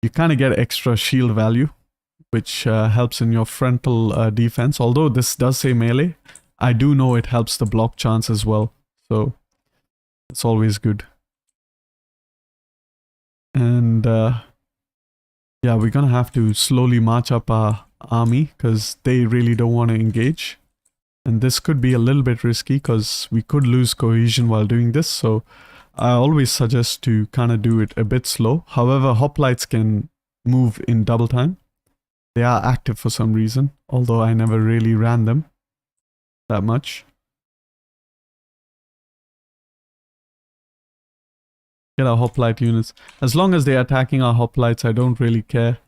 you kind of get extra shield value, which helps in your frontal defense. Although this does say melee, I do know it helps the block chance as well. So it's always good. And yeah, we're gonna have to slowly march up our army because they really don't want to engage. And this could be a little bit risky because we could lose cohesion while doing this. So I always suggest to kind of do it a bit slow. However, hoplites can move in double time. They are active for some reason, although I never really ran them that much. Get our hoplite units. As long as they're attacking our hoplites, I don't really care.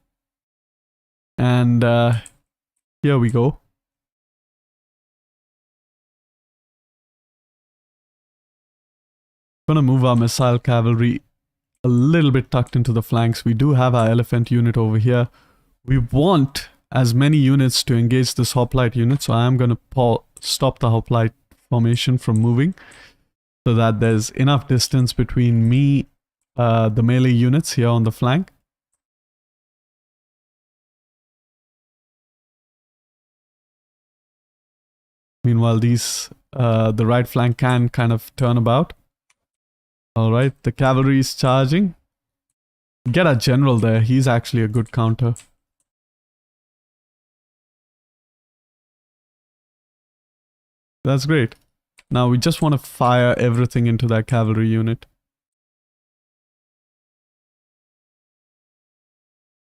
And here we go. Gonna move our missile cavalry a little bit tucked into the flanks. We do have our elephant unit over here. We want as many units to engage this hoplite unit, so I am gonna stop the hoplite formation from moving so that there's enough distance between me, the melee units here on the flank. Meanwhile, the right flank can kind of turn about. Alright, the cavalry is charging. Get a general there, he's actually a good counter. That's great. Now we just want to fire everything into that cavalry unit.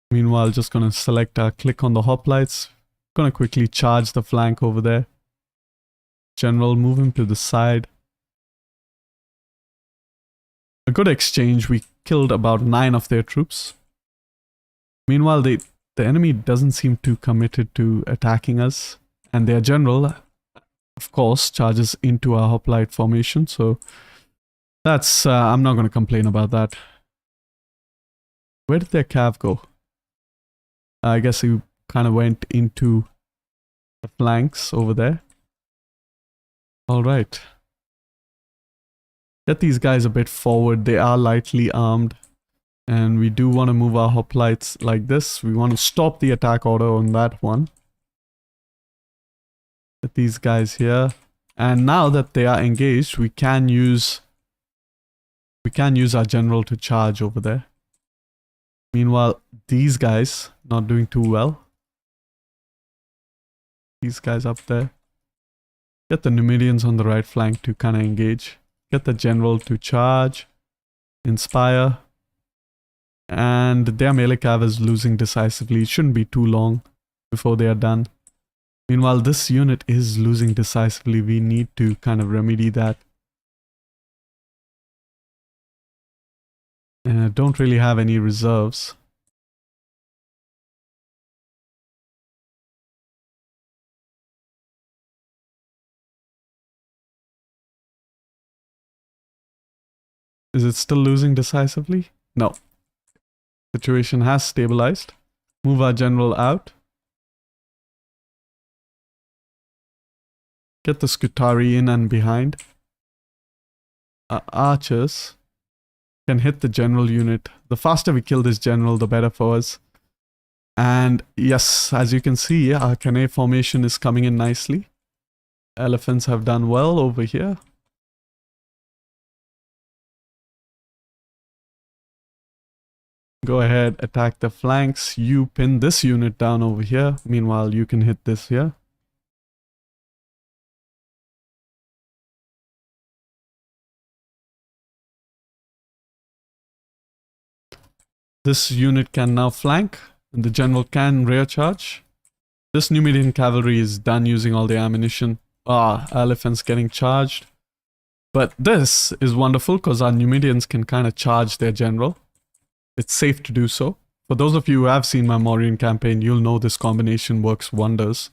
Meanwhile, just gonna select click on the hoplites. Gonna quickly charge the flank over there. General, move him to the side. A good exchange. We killed about 9 of their troops. Meanwhile, the enemy doesn't seem too committed to attacking us. And their general, of course, charges into our hoplite formation. So that's, I'm not going to complain about that. Where did their cav go? I guess he kind of went into the flanks over there. Alright. Get these guys a bit forward. They are lightly armed. And we do want to move our hoplites like this. We want to stop the attack order on that one. Get these guys here. And now that they are engaged, we can use our general to charge over there. Meanwhile, these guys not doing too well. These guys up there. Get the Numidians on the right flank to kind of engage. Get the general to charge. Inspire. And their melee cav is losing decisively. It shouldn't be too long before they are done. Meanwhile, this unit is losing decisively. We need to kind of remedy that. And I don't really have any reserves. Is it still losing decisively? No. Situation has stabilized. Move our general out. Get the Scutari in and behind. Our archers can hit the general unit. The faster we kill this general, the better for us. And yes, as you can see, our Cannae formation is coming in nicely. Elephants have done well over here. Go ahead, attack the flanks. You pin this unit down over here. Meanwhile, you can hit this here. This unit can now flank, and the general can rear charge. This Numidian cavalry is done using all the ammunition. Elephants getting charged. But this is wonderful because our Numidians can kind of charge their general. It's safe to do so. For those of you who have seen my Mauryan campaign, you'll know this combination works wonders.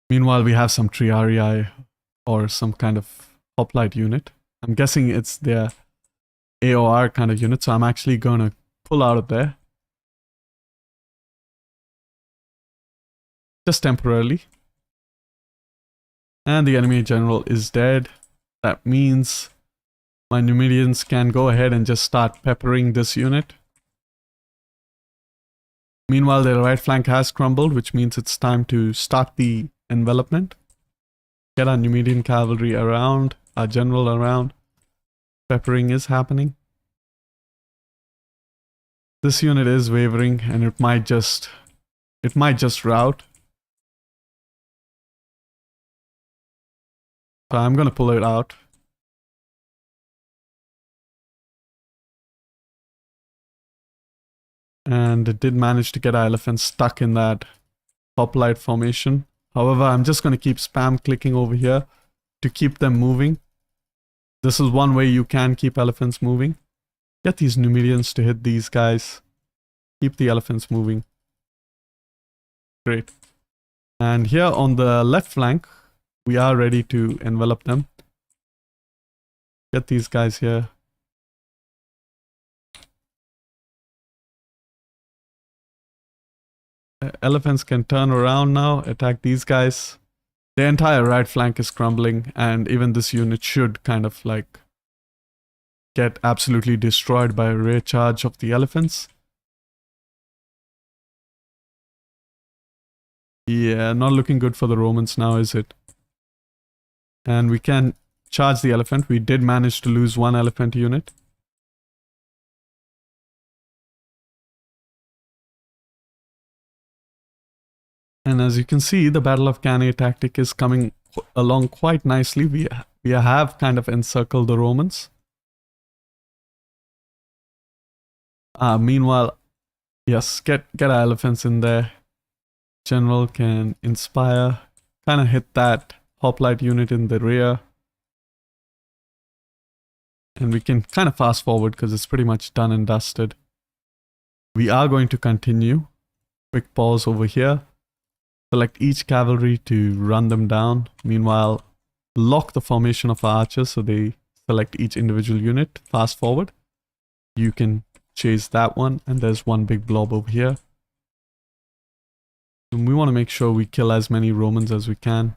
Meanwhile, we have some Triarii or some kind of hoplite unit. I'm guessing it's their AOR kind of unit, so I'm actually going to pull out of there. Just temporarily. And the enemy general is dead. That means my Numidians can go ahead and just start peppering this unit. Meanwhile, their right flank has crumbled, which means it's time to start the envelopment. Get our Numidian cavalry around, our general around. Peppering is happening. This unit is wavering and it might just rout. So I'm gonna pull it out. And it did manage to get our elephants stuck in that hoplite formation. However, I'm just gonna keep spam clicking over here to keep them moving. This is one way you can keep elephants moving. Get these Numidians to hit these guys. Keep the elephants moving. Great. And here on the left flank, we are ready to envelop them. Get these guys here. Elephants can turn around now, attack these guys. The entire right flank is crumbling, and even this unit should kind of like get absolutely destroyed by a rear charge of the elephants. Yeah, not looking good for the Romans now, is it? And we can charge the elephant. We did manage to lose one elephant unit. And as you can see, the Battle of Cannae tactic is coming along quite nicely. We have kind of encircled the Romans. Meanwhile, yes, get our elephants in there. General can inspire, kind of hit that hoplite unit in the rear. And we can kind of fast forward because it's pretty much done and dusted. We are going to continue. Quick pause over here. Select each cavalry to run them down. Meanwhile, lock the formation of our archers so they select each individual unit. Fast forward. You can chase that one, and there's one big blob over here. And we want to make sure we kill as many Romans as we can.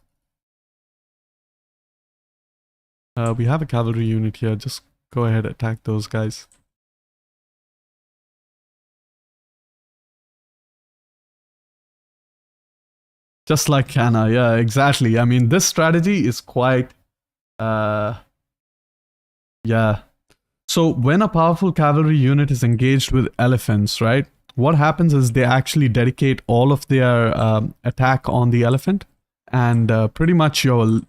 We have a cavalry unit here. Just go ahead and attack those guys. Just like Cannae, yeah, exactly. I mean, this strategy is quite, yeah. So when a powerful cavalry unit is engaged with elephants, right? What happens is they actually dedicate all of their attack on the elephant, and pretty much your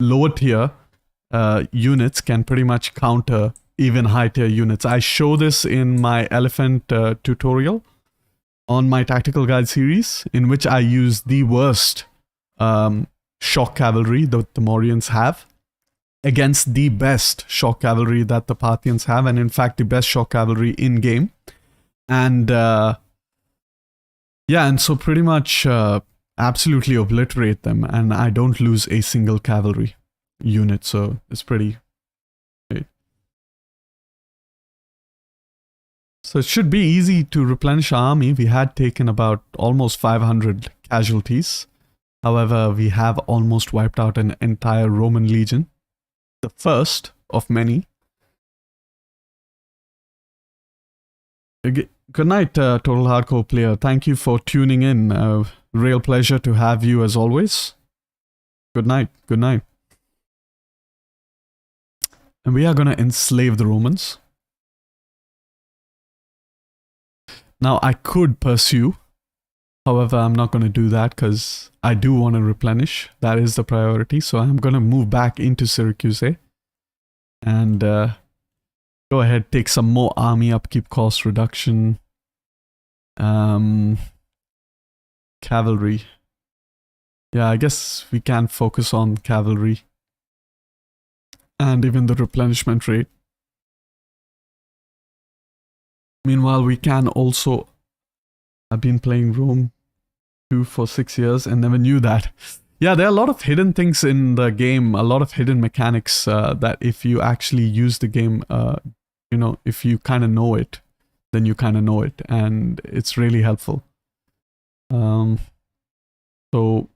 lower tier units can pretty much counter even high tier units. I show this in my elephant tutorial on my tactical guide series, in which I use the worst shock cavalry that the Mauryaans have against the best shock cavalry that the Parthians have, and in fact the best shock cavalry in game. And yeah, and so pretty much absolutely obliterate them, and I don't lose a single cavalry unit, so it's pretty great. So it should be easy to replenish our army. We had taken about almost 500 casualties. However, we have almost wiped out an entire Roman legion. The first of many. Good night, Total Hardcore player. Thank you for tuning in. Real pleasure to have you as always. Good night. Good night. And we are going to enslave the Romans. Now, I could pursue. However, I'm not going to do that because I do want to replenish. That is the priority. So I'm going to move back into Syracuse and go ahead, take some more army upkeep cost reduction. Cavalry. Yeah, I guess we can focus on cavalry. And even the replenishment rate. Meanwhile, we can also... I've been playing Rome 2 for 6 years and never knew that. Yeah, there are a lot of hidden things in the game, a lot of hidden mechanics that if you actually use the game, you know, if you kind of know it, then you kind of know it, and it's really helpful. So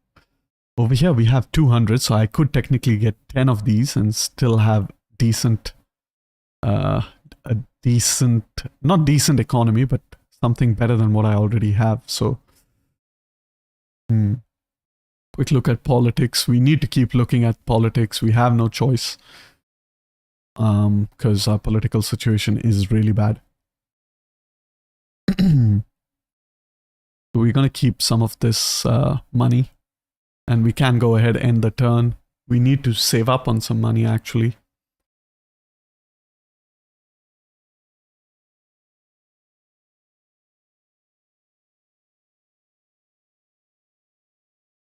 over here we have 200, so I could technically get 10 of these and still have decent, a decent, not decent economy, but something better than what I already have. So Quick look at politics. We need to keep looking at politics. We have no choice. Because our political situation is really bad. So we're going to keep some of this money. And we can go ahead and end the turn. We need to save up on some money, actually.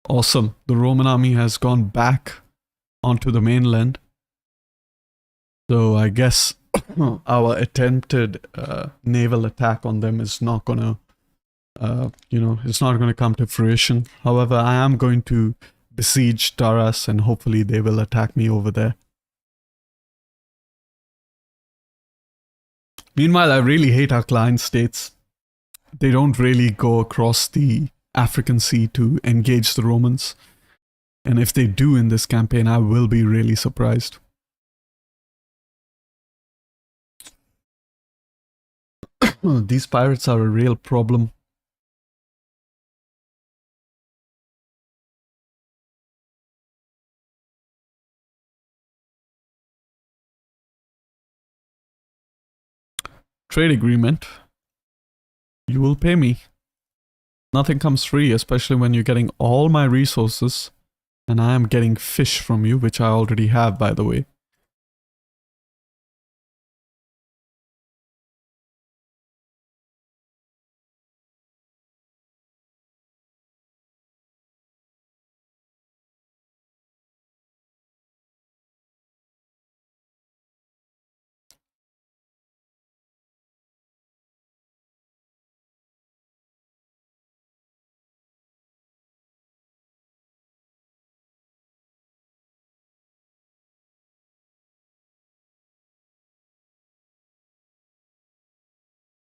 Awesome. The Roman army has gone back onto the mainland. So I guess our attempted naval attack on them is not gonna, it's not gonna come to fruition. However, I am going to besiege Taras and hopefully they will attack me over there. Meanwhile, I really hate our client states. They don't really go across the African Sea to engage the Romans. And if they do in this campaign, I will be really surprised. These pirates are a real problem. Trade agreement. You will pay me. Nothing comes free, especially when you're getting all my resources. And I am getting fish from you, which I already have, by the way.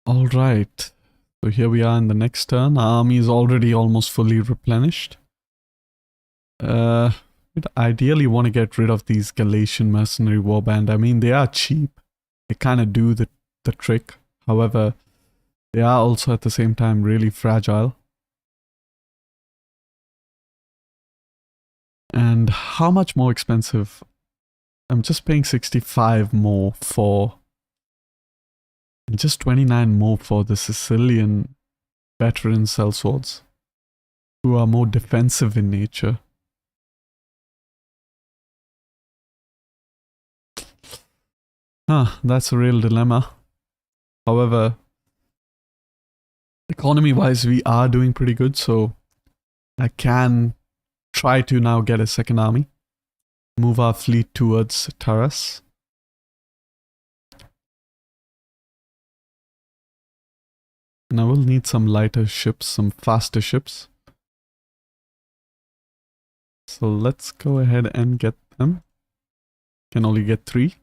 All right. So here we are in the next turn. Our army is already almost fully replenished. We'd ideally want to get rid of these Galatian mercenary warband. I mean, they are cheap. They kind of do the trick. However, they are also at the same time really fragile. And how much more expensive? I'm just paying 65 more for... and just 29 more for the Sicilian veteran sellswords, who are more defensive in nature. That's a real dilemma. However, economy-wise, we are doing pretty good, so I can try to now get a second army. Move our fleet towards Taras. And I will need some lighter ships, some faster ships. So let's go ahead and get them. Can only get 3.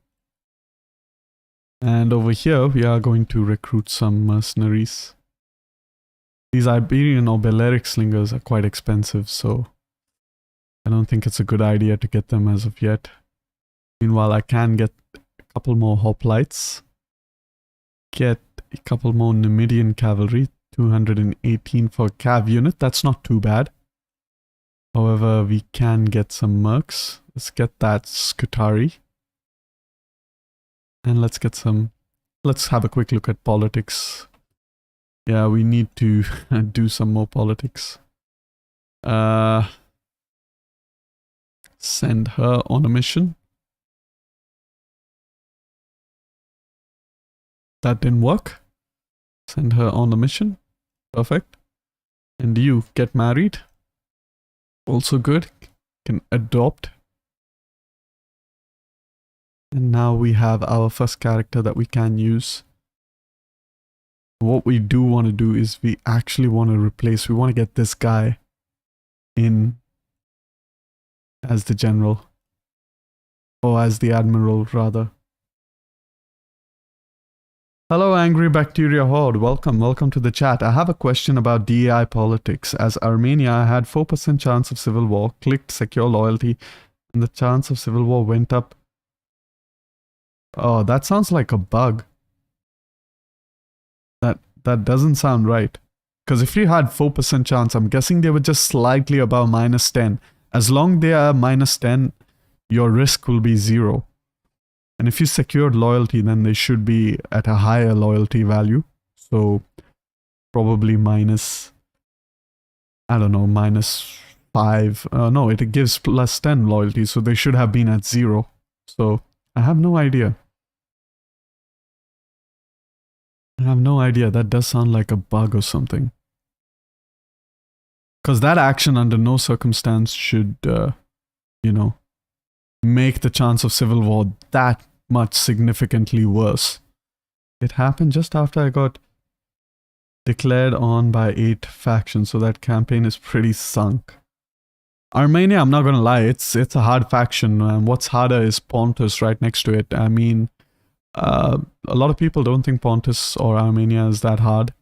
And over here, we are going to recruit some mercenaries. These Iberian or Balearic slingers are quite expensive, so I don't think it's a good idea to get them as of yet. Meanwhile, I can get a couple more hoplites. Get a couple more Numidian cavalry. 218 for a cav unit. That's not too bad. However, we can get some mercs. Let's get that Scutari. And let's get some... let's have a quick look at politics. Yeah, we need to do some more politics. Send her on a mission. That didn't work. Send her on a mission. Perfect. And you get married. Also good. Can adopt. And now we have our first character that we can use. What we do want to do is we actually want to replace, we want to get this guy in as the general. Or as the admiral, rather. Hello, Angry Bacteria Horde. Welcome to the chat. I have a question about DEI politics. As Armenia had 4% chance of civil war, clicked secure loyalty, and the chance of civil war went up. Oh, that sounds like a bug. That doesn't sound right. Because if you had 4% chance, I'm guessing they were just slightly above -10. As long they are -10, your risk will be 0. And if you secured loyalty, then they should be at a higher loyalty value. So probably I don't know, -5. No, it gives +10 loyalty, so they should have been at 0. So I have no idea. I have no idea. That does sound like a bug or something. Because that action under no circumstance should, you know, make the chance of civil war that much significantly worse. It happened just after I got declared on by 8 factions, so that campaign is pretty sunk. Armenia, I'm not gonna lie, it's a hard faction, and what's harder is Pontus right next to it. I mean, a lot of people don't think Pontus or Armenia is that hard.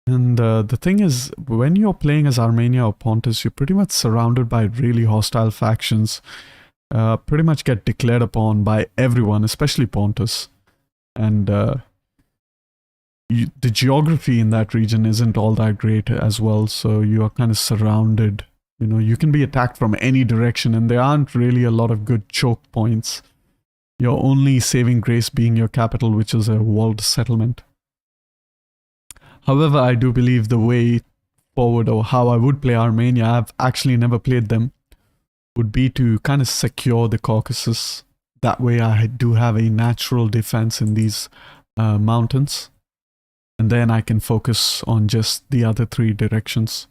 And the thing is, when you're playing as Armenia or Pontus, you're pretty much surrounded by really hostile factions. Pretty much get declared upon by everyone, especially Pontus. And the geography in that region isn't all that great as well, so you are kind of surrounded. You know, you can be attacked from any direction, and there aren't really a lot of good choke points. Your only saving grace being your capital, which is a walled settlement. However, I do believe the way forward, or how I would play Armenia, I've actually never played them, would be to kind of secure the Caucasus. That way I do have a natural defense in these mountains. And then I can focus on just the other 3 directions.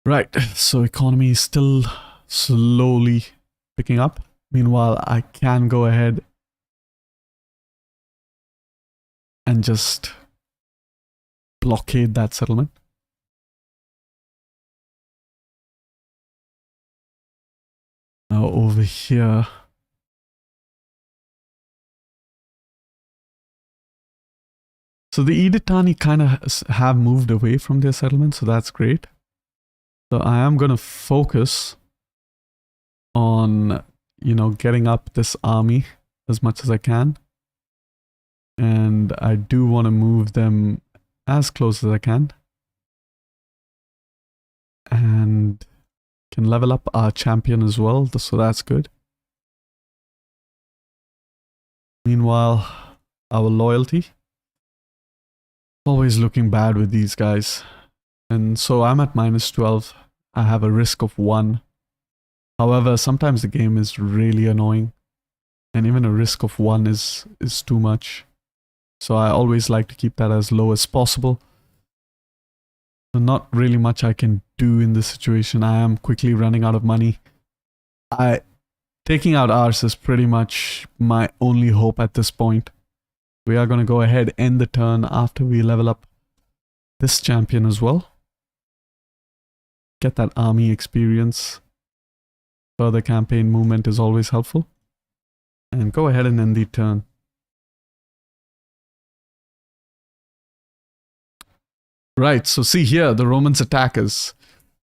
Right, so economy is still slowly picking up. Meanwhile, I can go ahead and just blockade that settlement. Now over here, so the Editani kind of have moved away from their settlement, so that's great. So I am going to focus on, you know, getting up this army as much as I can. And I do want to move them as close as I can. And can level up our champion as well, so that's good. Meanwhile, our loyalty, always looking bad with these guys. And so I'm at -12. I have a risk of 1. However, sometimes the game is really annoying. And even a risk of 1 is too much. So I always like to keep that as low as possible. So not really much I can do in this situation. I am quickly running out of money. Taking out ours is pretty much my only hope at this point. We are going to go ahead, end the turn after we level up this champion as well. Get that army experience. Further campaign movement is always helpful. And go ahead and end the turn. Right, so see here, the Romans attack us.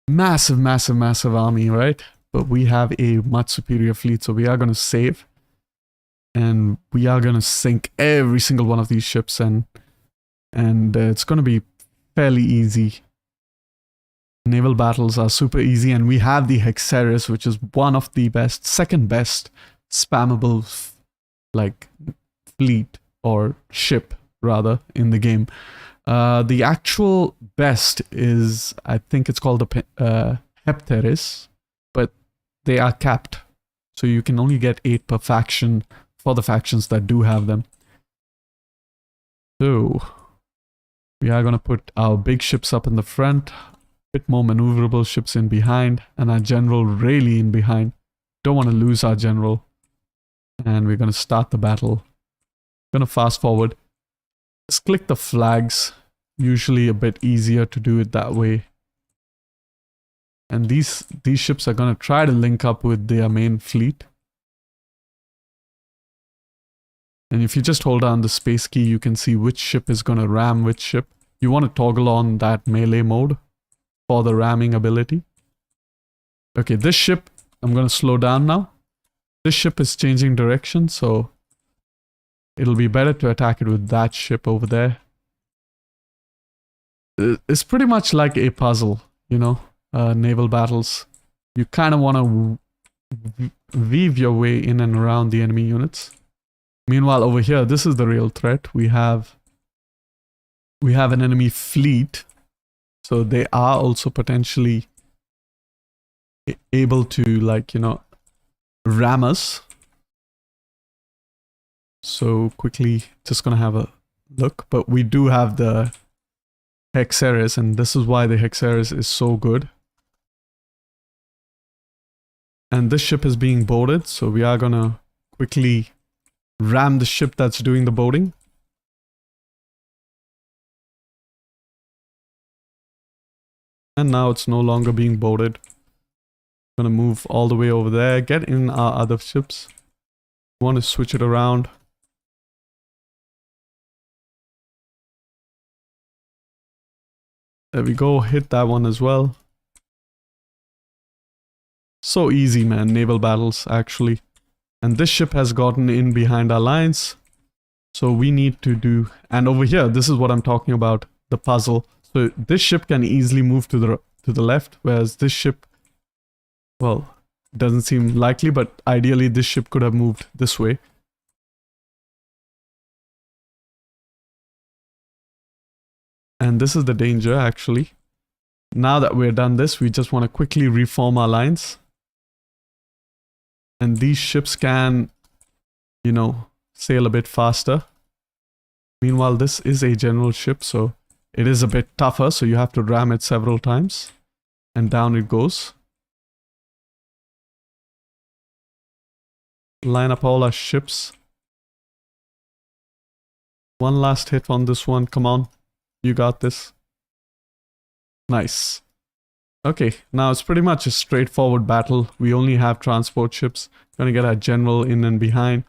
Massive, massive, massive army, right? But we have a much superior fleet, so we are going to save. And we are going to sink every single one of these ships, and it's going to be fairly easy. Naval battles are super easy, and we have the Hexeris, which is one of the best, second best spammable like fleet or ship rather in the game. The actual best is, I think it's called the Hepteris, but they are capped. So you can only get 8 per faction for the factions that do have them. So we are going to put our big ships up in the front, a bit more maneuverable ships in behind, and our general really in behind. Don't want to lose our general. And we're going to start the battle. Going to fast forward. Just click the flags. Usually a bit easier to do it that way. And these ships are going to try to link up with their main fleet. And if you just hold down the space key, you can see which ship is going to ram which ship. You want to toggle on that melee mode for the ramming ability. Okay, this ship, I'm going to slow down now. This ship is changing direction, so it'll be better to attack it with that ship over there. It's pretty much like a puzzle, you know, naval battles. You kind of want to weave your way in and around the enemy units. Meanwhile, over here, this is the real threat. We have an enemy fleet, so they are also potentially able to, like, you know, ram us. So quickly, just gonna have a look, but we do have the Hexeris, and this is why the Hexeris is so good. And this ship is being boarded, so we are gonna quickly ram the ship that's doing the boarding. And now it's no longer being boarded. Gonna move all the way over there, get in our other ships. Want to switch it around. There we go, hit that one as well. So easy, man, naval battles, actually. And this ship has gotten in behind our lines. So we need to do... And over here, this is what I'm talking about, the puzzle. So this ship can easily move to the left, whereas this ship, well, doesn't seem likely, but ideally this ship could have moved this way. And this is the danger, actually. Now that we're done this, we just want to quickly reform our lines. And these ships can, you know, sail a bit faster. Meanwhile, this is a general ship, so it is a bit tougher, so you have to ram it several times. And down it goes. Line up all our ships. One last hit on this one, come on. You got this. Nice. Okay, now it's pretty much a straightforward battle. We only have transport ships. Gonna get our general in and behind.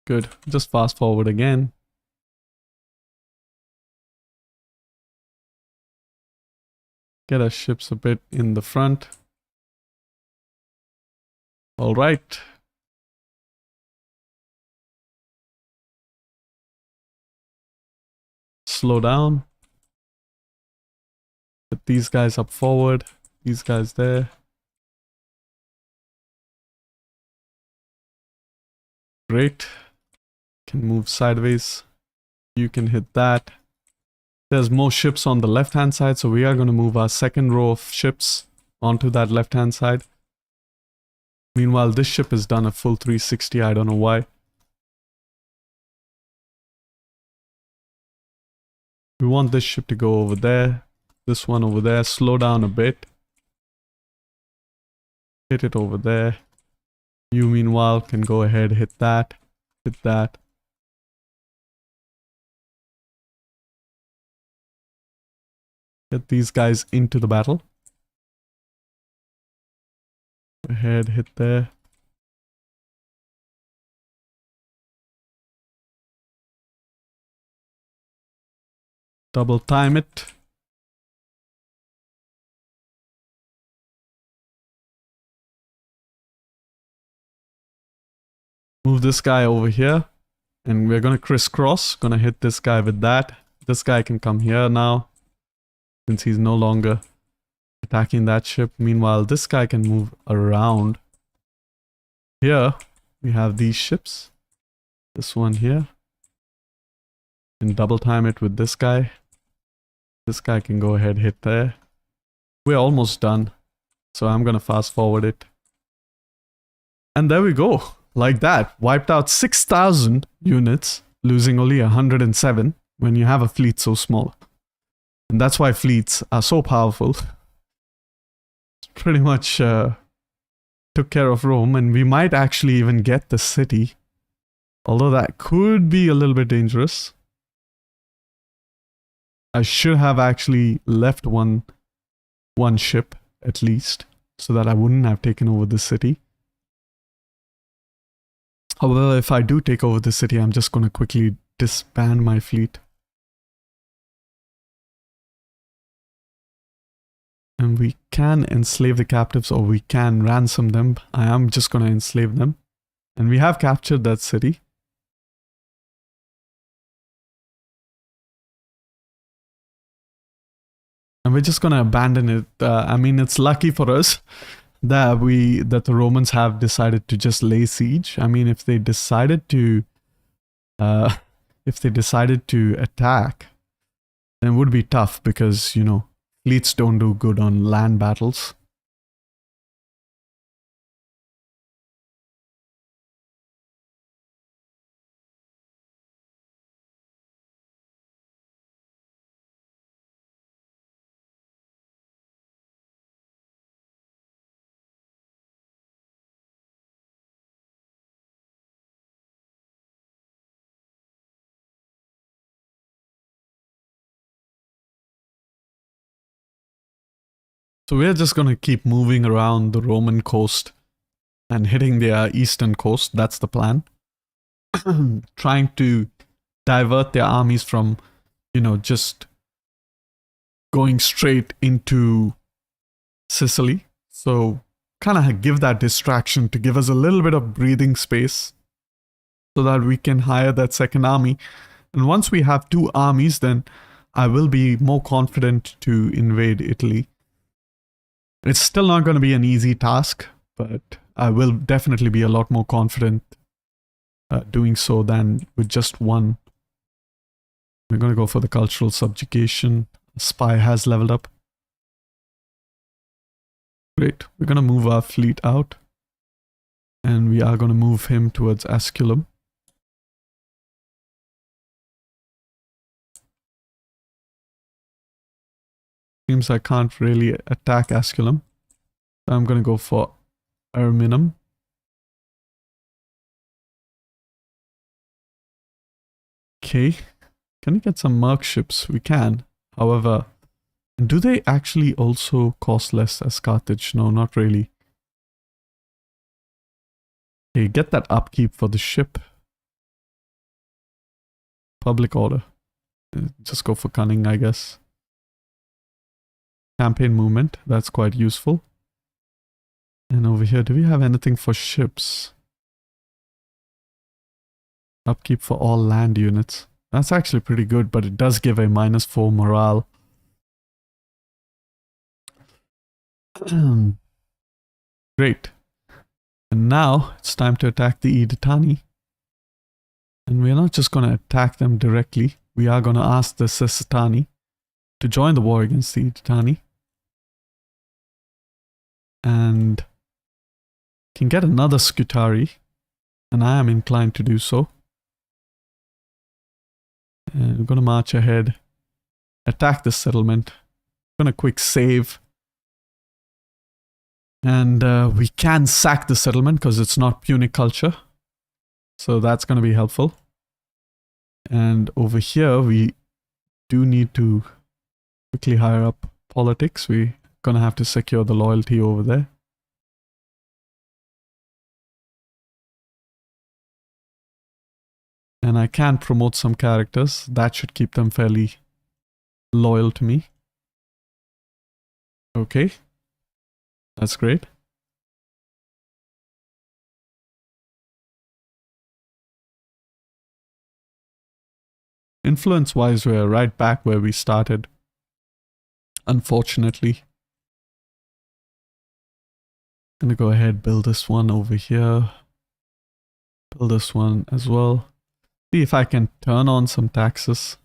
Good. Just fast forward again. Get our ships a bit in the front. All right. Slow down. Put these guys up forward. These guys there. Great. Can move sideways. You can hit that. There's more ships on the left hand side, so we are going to move our second row of ships onto that left hand side. Meanwhile, this ship has done a full 360. I don't know why. We want this ship to go over there. This one over there. Slow down a bit. Hit it over there. You, meanwhile, can go ahead, hit that. Hit that. Get these guys into the battle. Go ahead, hit there. Double time it. Move this guy over here. And we're gonna crisscross. Gonna hit this guy with that. This guy can come here now, since he's no longer attacking that ship. Meanwhile, this guy can move around. Here, we have these ships. This one here. And double time it with this guy. This guy can go ahead, hit there. We're almost done. So I'm gonna fast forward it. And there we go. Like that. Wiped out 6,000 units, losing only 107 when you have a fleet so small. And that's why fleets are so powerful. Pretty much took care of Rome, and we might actually even get the city. Although that could be a little bit dangerous. I should have actually left one ship at least, so that I wouldn't have taken over the city. However, if I do take over the city, I'm just going to quickly disband my fleet. And we can enslave the captives, or we can ransom them. I am just going to enslave them. And we have captured that city. And we're just going to abandon it. I mean, it's lucky for us that the Romans have decided to just lay siege. I mean, if they decided to attack, then it would be tough because, you know, fleets don't do good on land battles. So we're just going to keep moving around the Roman coast and hitting their eastern coast. That's the plan. Trying to divert their armies from, you know, just going straight into Sicily. So kind of give that distraction to give us a little bit of breathing space so that we can hire that second army. And once we have 2 armies, then I will be more confident to invade Italy. It's still not going to be an easy task, but I will definitely be a lot more confident doing so than with just 1. We're going to go for the cultural subjugation. Spy has leveled up. Great. We're going to move our fleet out. And we are going to move him towards Asculum. Seems I can't really attack Asculum. So I'm going to go for Erminum. Okay. Can we get some merc ships? We can. However, do they actually also cost less as Carthage? No, not really. Okay, get that upkeep for the ship. Public order. Just go for cunning, I guess. Campaign movement. That's quite useful. And over here, do we have anything for ships? Upkeep for all land units. That's actually pretty good, but it does give a -4 morale. Great. And now it's time to attack the Editani. And we're not just going to attack them directly. We are going to ask the Sessetani to join the war against the Editani. And can get another Scutari. And I am inclined to do so. And we're going to march ahead. Attack the settlement. Going to quick save. And we can sack the settlement because it's not Punic culture. So that's going to be helpful. And over here, we do need to quickly hire up politics. We're going to have to secure the loyalty over there. And I can promote some characters. That should keep them fairly loyal to me. Okay. That's great. Influence-wise, we're right back where we started. Unfortunately. I'm gonna go ahead, build this one over here. Build this one as well. See if I can turn on some taxes.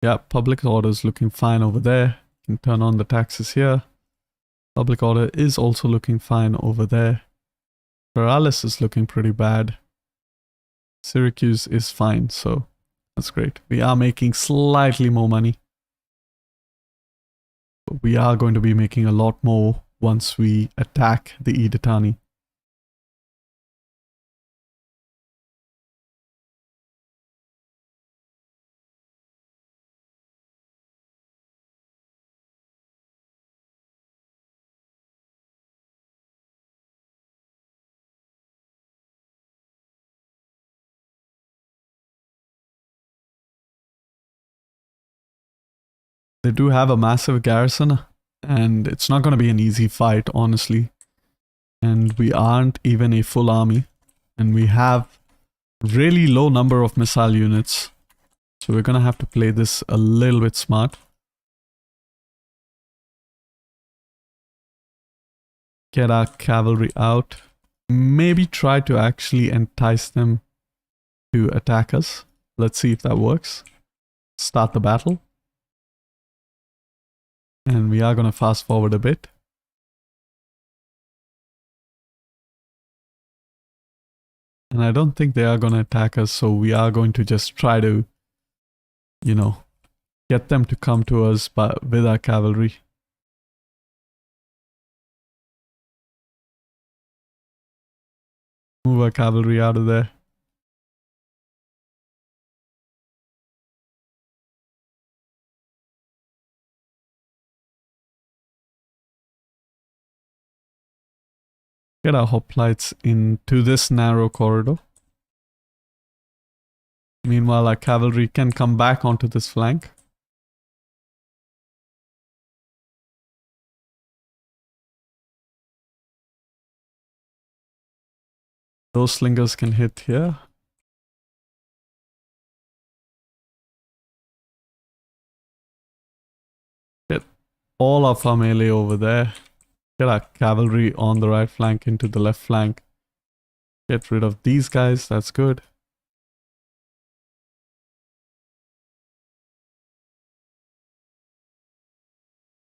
Yeah, public order is looking fine over there. Can turn on the taxes here. Public order is also looking fine over there. Paralis is looking pretty bad. Syracuse is fine, so that's great. We are making slightly more money. But we are going to be making a lot more once we attack the Editani. They do have a massive garrison, and it's not going to be an easy fight, honestly. And we aren't even a full army. And we have really low number of missile units. So we're gonna have to play this a little bit smart. Get our cavalry out. Maybe try to actually entice them to attack us. Let's see if that works. Start the battle. And we are gonna fast forward a bit. And I don't think they are gonna attack us, so we are going to just try to, you know, get them to come to us with our cavalry. Move our cavalry out of there. Get our hoplites into this narrow corridor. Meanwhile, our cavalry can come back onto this flank. Those slingers can hit here. Get all of our melee over there. Get our cavalry on the right flank into the left flank. Get rid of these guys, that's good.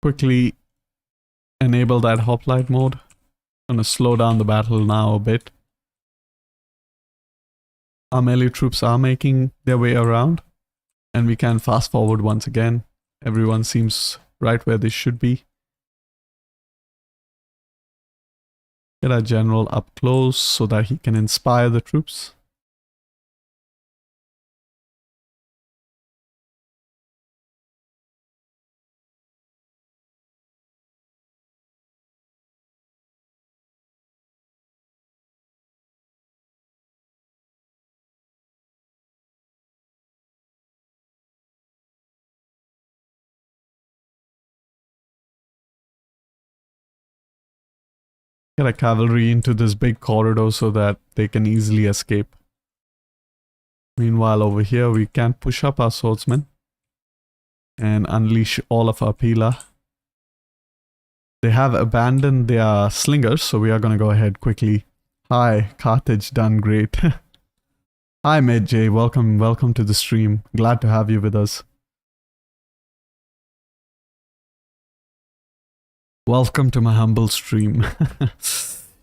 Quickly enable that hoplite mode. Gonna slow down the battle now a bit. Our melee troops are making their way around. And we can fast forward once again. Everyone seems right where they should be. Get our general up close so that he can inspire the troops. Get a cavalry into this big corridor so that they can easily escape. Meanwhile, over here, we can push up our swordsmen and unleash all of our pila. They have abandoned their slingers, so we are going to go ahead quickly. Hi, Carthage done great. Hi, MedJ, welcome to the stream. Glad to have you with us. Welcome to my humble stream.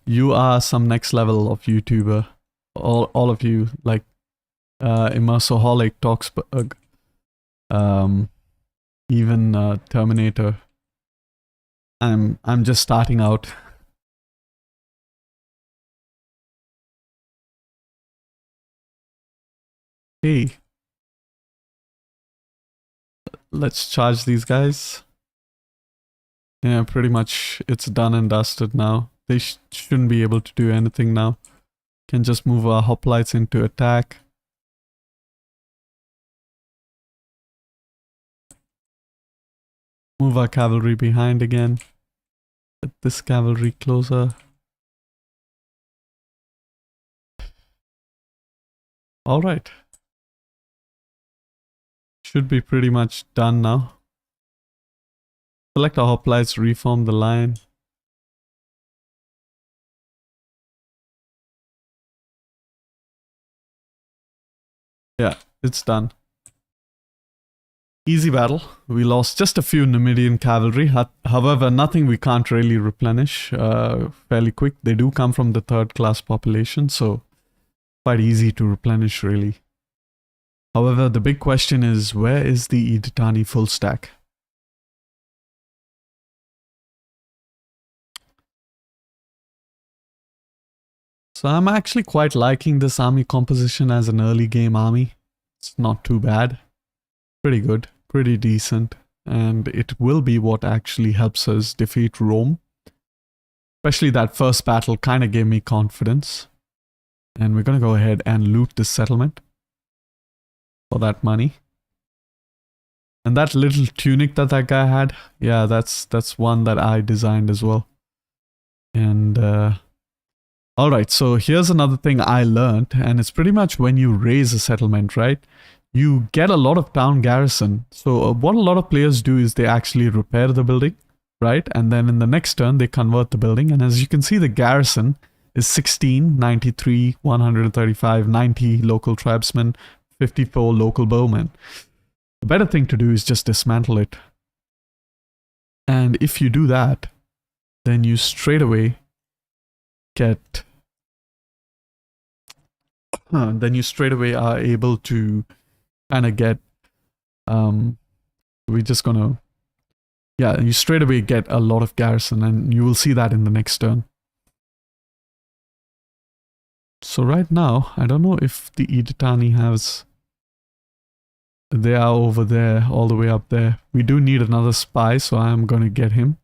You are some next level of YouTuber. All of you, like Immersoholic, Talksburg, even Terminator. I'm just starting out. Hey. Let's charge these guys. Yeah, pretty much it's done and dusted now. They shouldn't be able to do anything now. Can just move our hoplites into attack. Move our cavalry behind again. Get this cavalry closer. Alright. Should be pretty much done now. Select our hoplites, reform the line. Yeah, it's done. Easy battle. We lost just a few Numidian cavalry. However, nothing we can't really replenish fairly quick. They do come from the third class population, so quite easy to replenish really. However, the big question is, where is the Editani full stack? So I'm actually quite liking this army composition as an early game army. It's not too bad. Pretty good, pretty decent. And it will be what actually helps us defeat Rome. Especially that first battle kind of gave me confidence. And we're going to go ahead and loot this settlement for that money. And that little tunic that guy had, yeah, that's one that I designed as well. And All right, so here's another thing I learned, and it's pretty much when you raise a settlement, right? You get a lot of town garrison. So what a lot of players do is they actually repair the building, right? And then in the next turn, they convert the building. And as you can see, the garrison is 16, 93, 135, 90 local tribesmen, 54 local bowmen. The better thing to do is just dismantle it. And if you do that, then you straight away get then you straight away are able to kind of get we're just gonna you straight away get a lot of garrison, and you will see that in the next turn. So right now I don't know if the Editani has, they are over there, all the way up there. We do need another spy, so I'm gonna get him.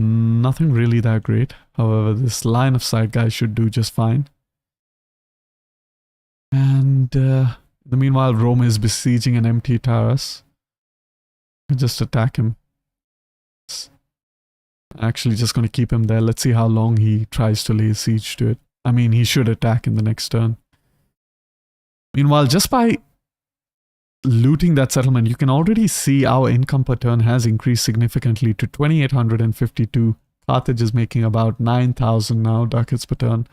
Nothing really that great. However, this line of sight guy should do just fine. And in the meanwhile, Rome is besieging an empty Taurus. Just attack him. Actually, just going to keep him there. Let's see how long he tries to lay siege to it. I mean, he should attack in the next turn. Meanwhile, just by looting that settlement, you can already see our income per turn has increased significantly to 2,852. Carthage is making about 9,000 now ducats per turn.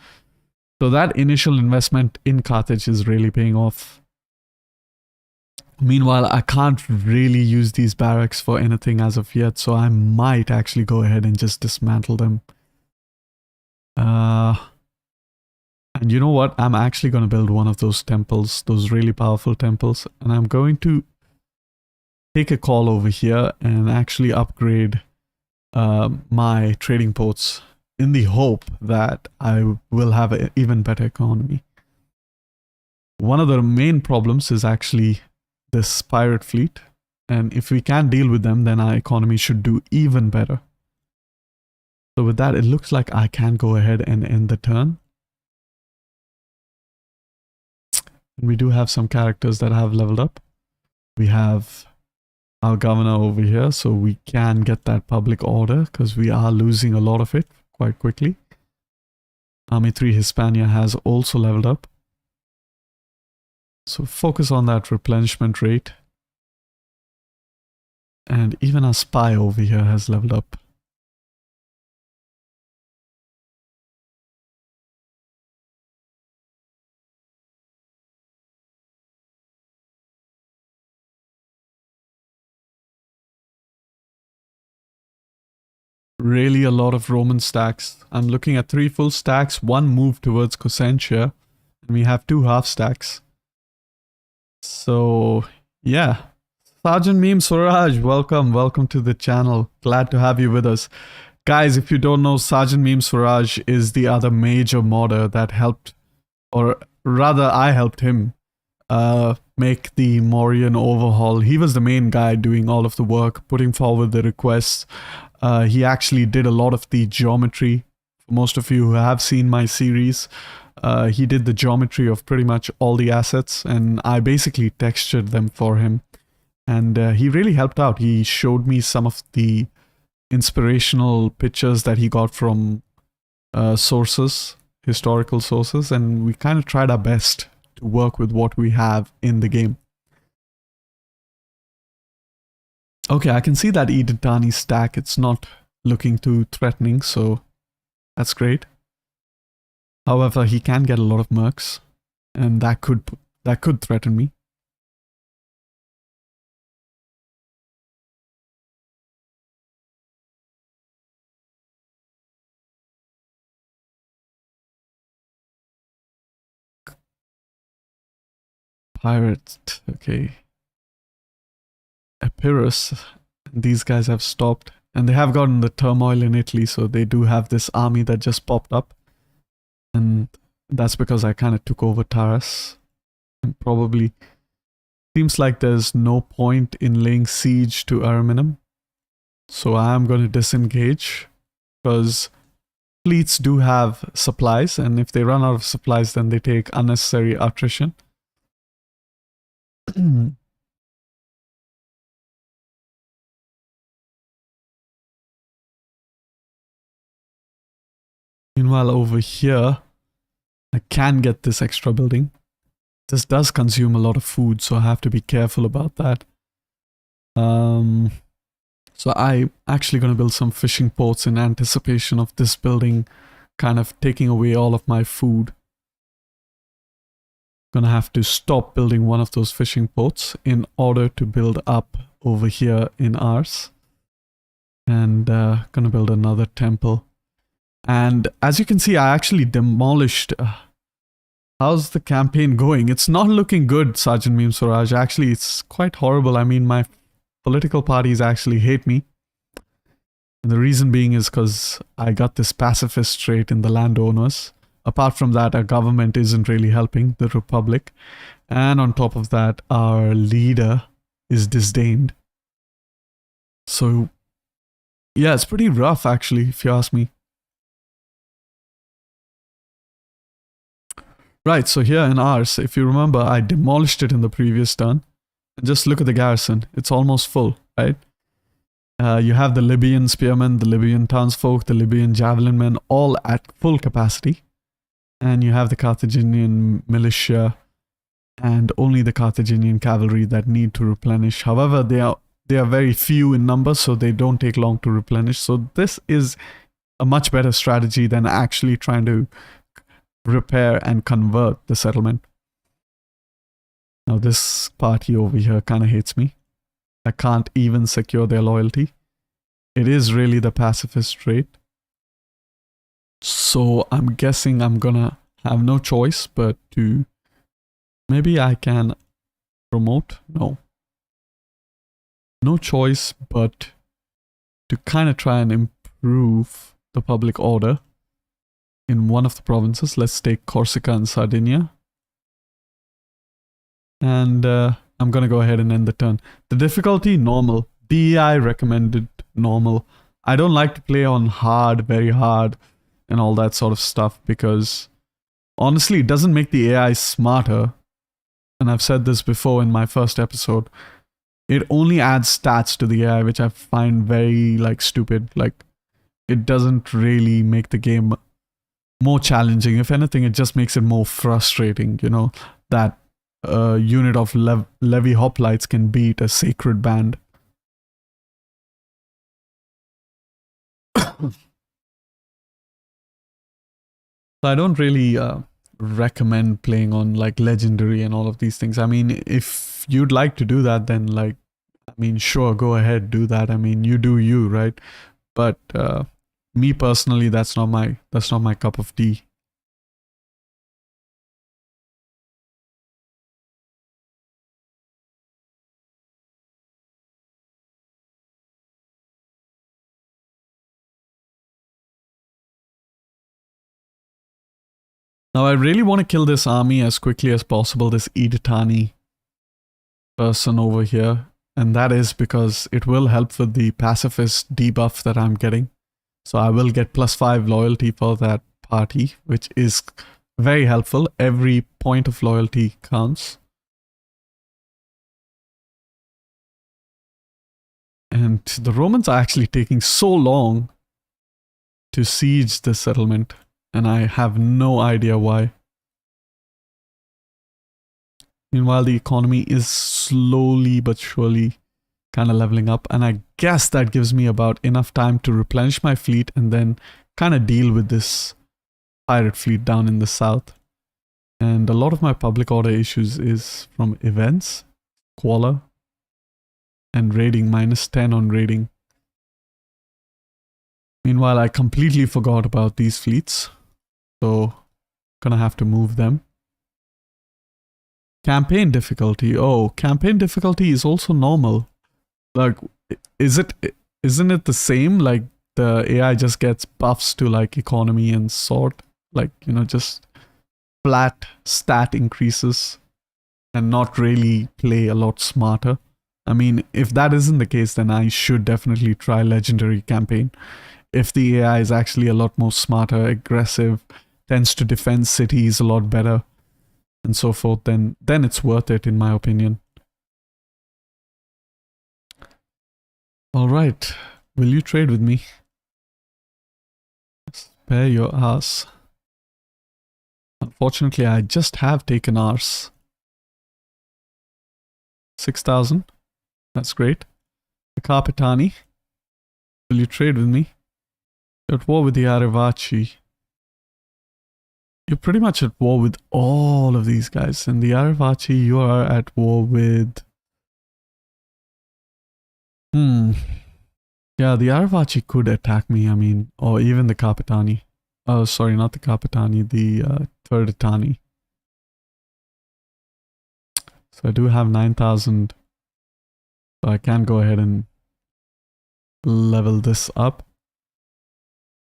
So that initial investment in Carthage is really paying off. Meanwhile, I can't really use these barracks for anything as of yet, so I might actually go ahead and just dismantle them. And you know what? I'm actually going to build one of those temples, those really powerful temples, and I'm going to take a call over here and actually upgrade my trading ports in the hope that I will have an even better economy. One of the main problems is actually this pirate fleet, and if we can deal with them, then our economy should do even better. So with that, it looks like I can go ahead and end the turn. And we do have some characters that have leveled up. We have our governor over here, so we can get that public order because we are losing a lot of it quite quickly. Army 3 Hispania has also leveled up. So focus on that replenishment rate. And even our spy over here has leveled up. Really a lot of Roman stacks. I'm looking at 3 full stacks, 1 move towards Cosentia, and we have 2 half stacks. So yeah. Sergeant Meme Swaraj, welcome to the channel. Glad to have you with us. Guys, if you don't know, Sergeant Meme Swaraj is the other major modder that helped, or rather I helped him make the Mauryan overhaul. He was the main guy doing all of the work, putting forward the requests. He actually did a lot of the geometry. For most of you who have seen my series, he did the geometry of pretty much all the assets, and I basically textured them for him. And he really helped out. He showed me some of the inspirational pictures that he got from sources, historical sources, and we kind of tried our best to work with what we have in the game. Okay, I can see that Editani stack. It's not looking too threatening, so that's great. However, he can get a lot of mercs, and that could threaten me. Pirate, okay. Epirus, these guys have stopped, and they have gotten the turmoil in Italy, so they do have this army that just popped up, and that's because I kind of took over Taurus, and probably seems like there's no point in laying siege to Ariminum, so I'm going to disengage because fleets do have supplies, and if they run out of supplies, then they take unnecessary attrition. Meanwhile, over here, I can get this extra building. This does consume a lot of food, so I have to be careful about that. So I'm actually going to build some fishing ports in anticipation of this building kind of taking away all of my food. Gonna have to stop building one of those fishing ports in order to build up over here in ours. And gonna build another temple. And as you can see, I actually demolished... how's the campaign going? It's not looking good, Sergeant Meme Swaraj. Actually, it's quite horrible. I mean, my political parties actually hate me. And the reason being is because I got this pacifist trait in the landowners. Apart from that, our government isn't really helping the Republic. And on top of that, our leader is disdained. So, yeah, it's pretty rough, actually, if you ask me. Right, so here in ours, if you remember, I demolished it in the previous turn. And just look at the garrison. It's almost full, right? You have the Libyan spearmen, the Libyan townsfolk, the Libyan javelin men, all at full capacity. And you have the Carthaginian militia and only the Carthaginian cavalry that need to replenish. However, they are very few in number, so they don't take long to replenish. So this is a much better strategy than actually trying to repair and convert the settlement. Now this party over here kind of hates me. I can't even secure their loyalty. It is really the pacifist trait. So I'm guessing I'm gonna have no choice but to... maybe I can promote? No. No choice but to kind of try and improve the public order in one of the provinces. Let's take Corsica and Sardinia. And I'm gonna go ahead and end the turn. The difficulty, normal. DEI recommended normal. I don't like to play on hard, very hard, and all that sort of stuff because honestly, it doesn't make the AI smarter. And I've said this before in my first episode. It only adds stats to the AI, which I find very, like, stupid. Like, it doesn't really make the game more challenging. If anything, it just makes it more frustrating, you know, that a unit of levy hoplites can beat a sacred band. So I don't really recommend playing on like legendary and all of these things. I mean, if you'd like to do that, then like, I mean, sure, go ahead, do that. I mean, you do you, right? But me personally, that's not my cup of tea. Now, I really want to kill this army as quickly as possible, this Editani person over here. And that is because it will help with the pacifist debuff that I'm getting. So I will get +5 loyalty for that party, which is very helpful. Every point of loyalty counts. And the Romans are actually taking so long to siege the settlement. And I have no idea why. Meanwhile, the economy is slowly but surely kind of leveling up. And I guess that gives me about enough time to replenish my fleet and then kind of deal with this pirate fleet down in the south. And a lot of my public order issues is from events, Qualler, and raiding, -10 on raiding. Meanwhile, I completely forgot about these fleets. So, gonna have to move them. Campaign difficulty. Oh, campaign difficulty is also normal. Like, isn't it the same? Like, the AI just gets buffs to like economy and sort. Like, you know, just flat stat increases and not really play a lot smarter. I mean, if that isn't the case, then I should definitely try legendary campaign. If the AI is actually a lot more smarter, aggressive, tends to defend cities a lot better, and so forth, then it's worth it in my opinion. Alright, will you trade with me? Prepare your ass. Unfortunately, I just have taken ours. 6,000. That's great. The Carpetani. Will you trade with me? You're at war with the Arrivaci. You're pretty much at war with all of these guys. And the Arrivaci, you are at war with... Yeah, the Arrivaci could attack me, I mean, or even the Carpetani. Oh, sorry, not the Carpetani, the Thirdetani. So I do have 9,000. So I can go ahead and level this up.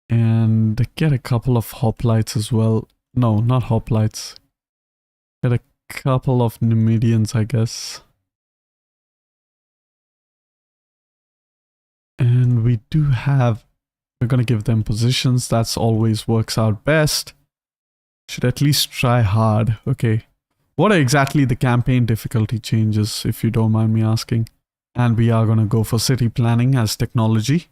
And get a couple of hoplites as well. No, not hoplites. Get a couple of Numidians, I guess. And we do have... We're going to give them positions. That's always works out best. Should at least try hard. Okay. What are exactly the campaign difficulty changes, if you don't mind me asking? And we are going to go for city planning as technology.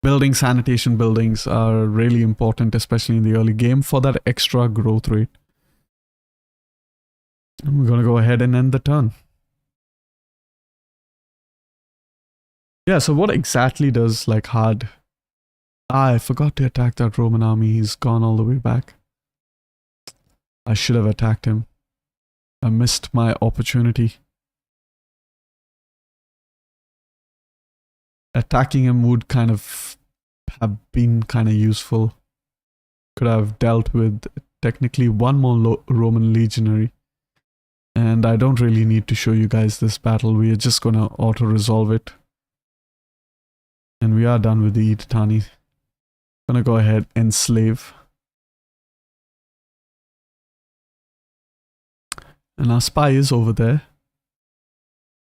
Building sanitation buildings are really important, especially in the early game, for that extra growth rate. And we're going to go ahead and end the turn. Yeah, so what exactly does like hard... I forgot to attack that Roman army. He's gone all the way back. I should have attacked him. I missed my opportunity. Attacking him would kind of have been kind of useful. Could have dealt with technically one more Roman legionary. And I don't really need to show you guys this battle. We are just going to auto-resolve it. And we are done with the Itani. Gonna go ahead and enslave. And our spy is over there.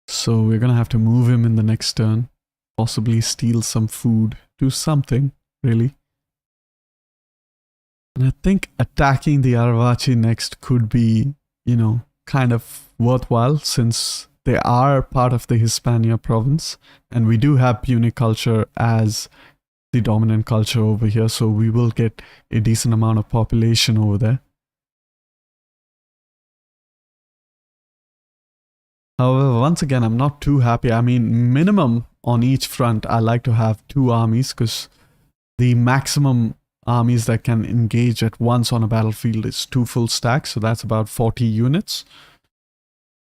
So we're gonna have to move him in the next turn. Possibly steal some food. Do something, really. And I think attacking the Arrivaci next could be, you know, kind of worthwhile since they are part of the Hispania province. And we do have Punic culture as the dominant culture over here, so we will get a decent amount of population over there. However, once again, I'm not too happy. I mean, minimum on each front, I like to have 2 armies because the maximum armies that can engage at once on a battlefield is 2 full stacks, so that's about 40 units.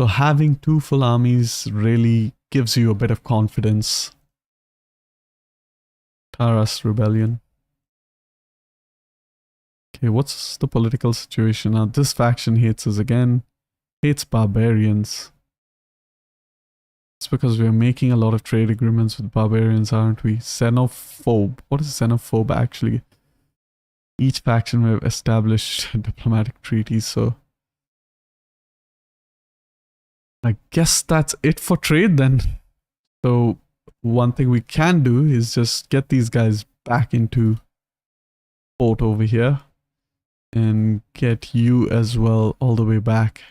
So having 2 full armies really gives you a bit of confidence. Taras Rebellion. Okay, what's the political situation now? This faction hates us again. Hates barbarians. It's because we're making a lot of trade agreements with barbarians, aren't we? Xenophobe. What is xenophobe actually? Each faction we've established diplomatic treaties, so... I guess that's it for trade then. So... one thing we can do is just get these guys back into port over here and get you as well all the way back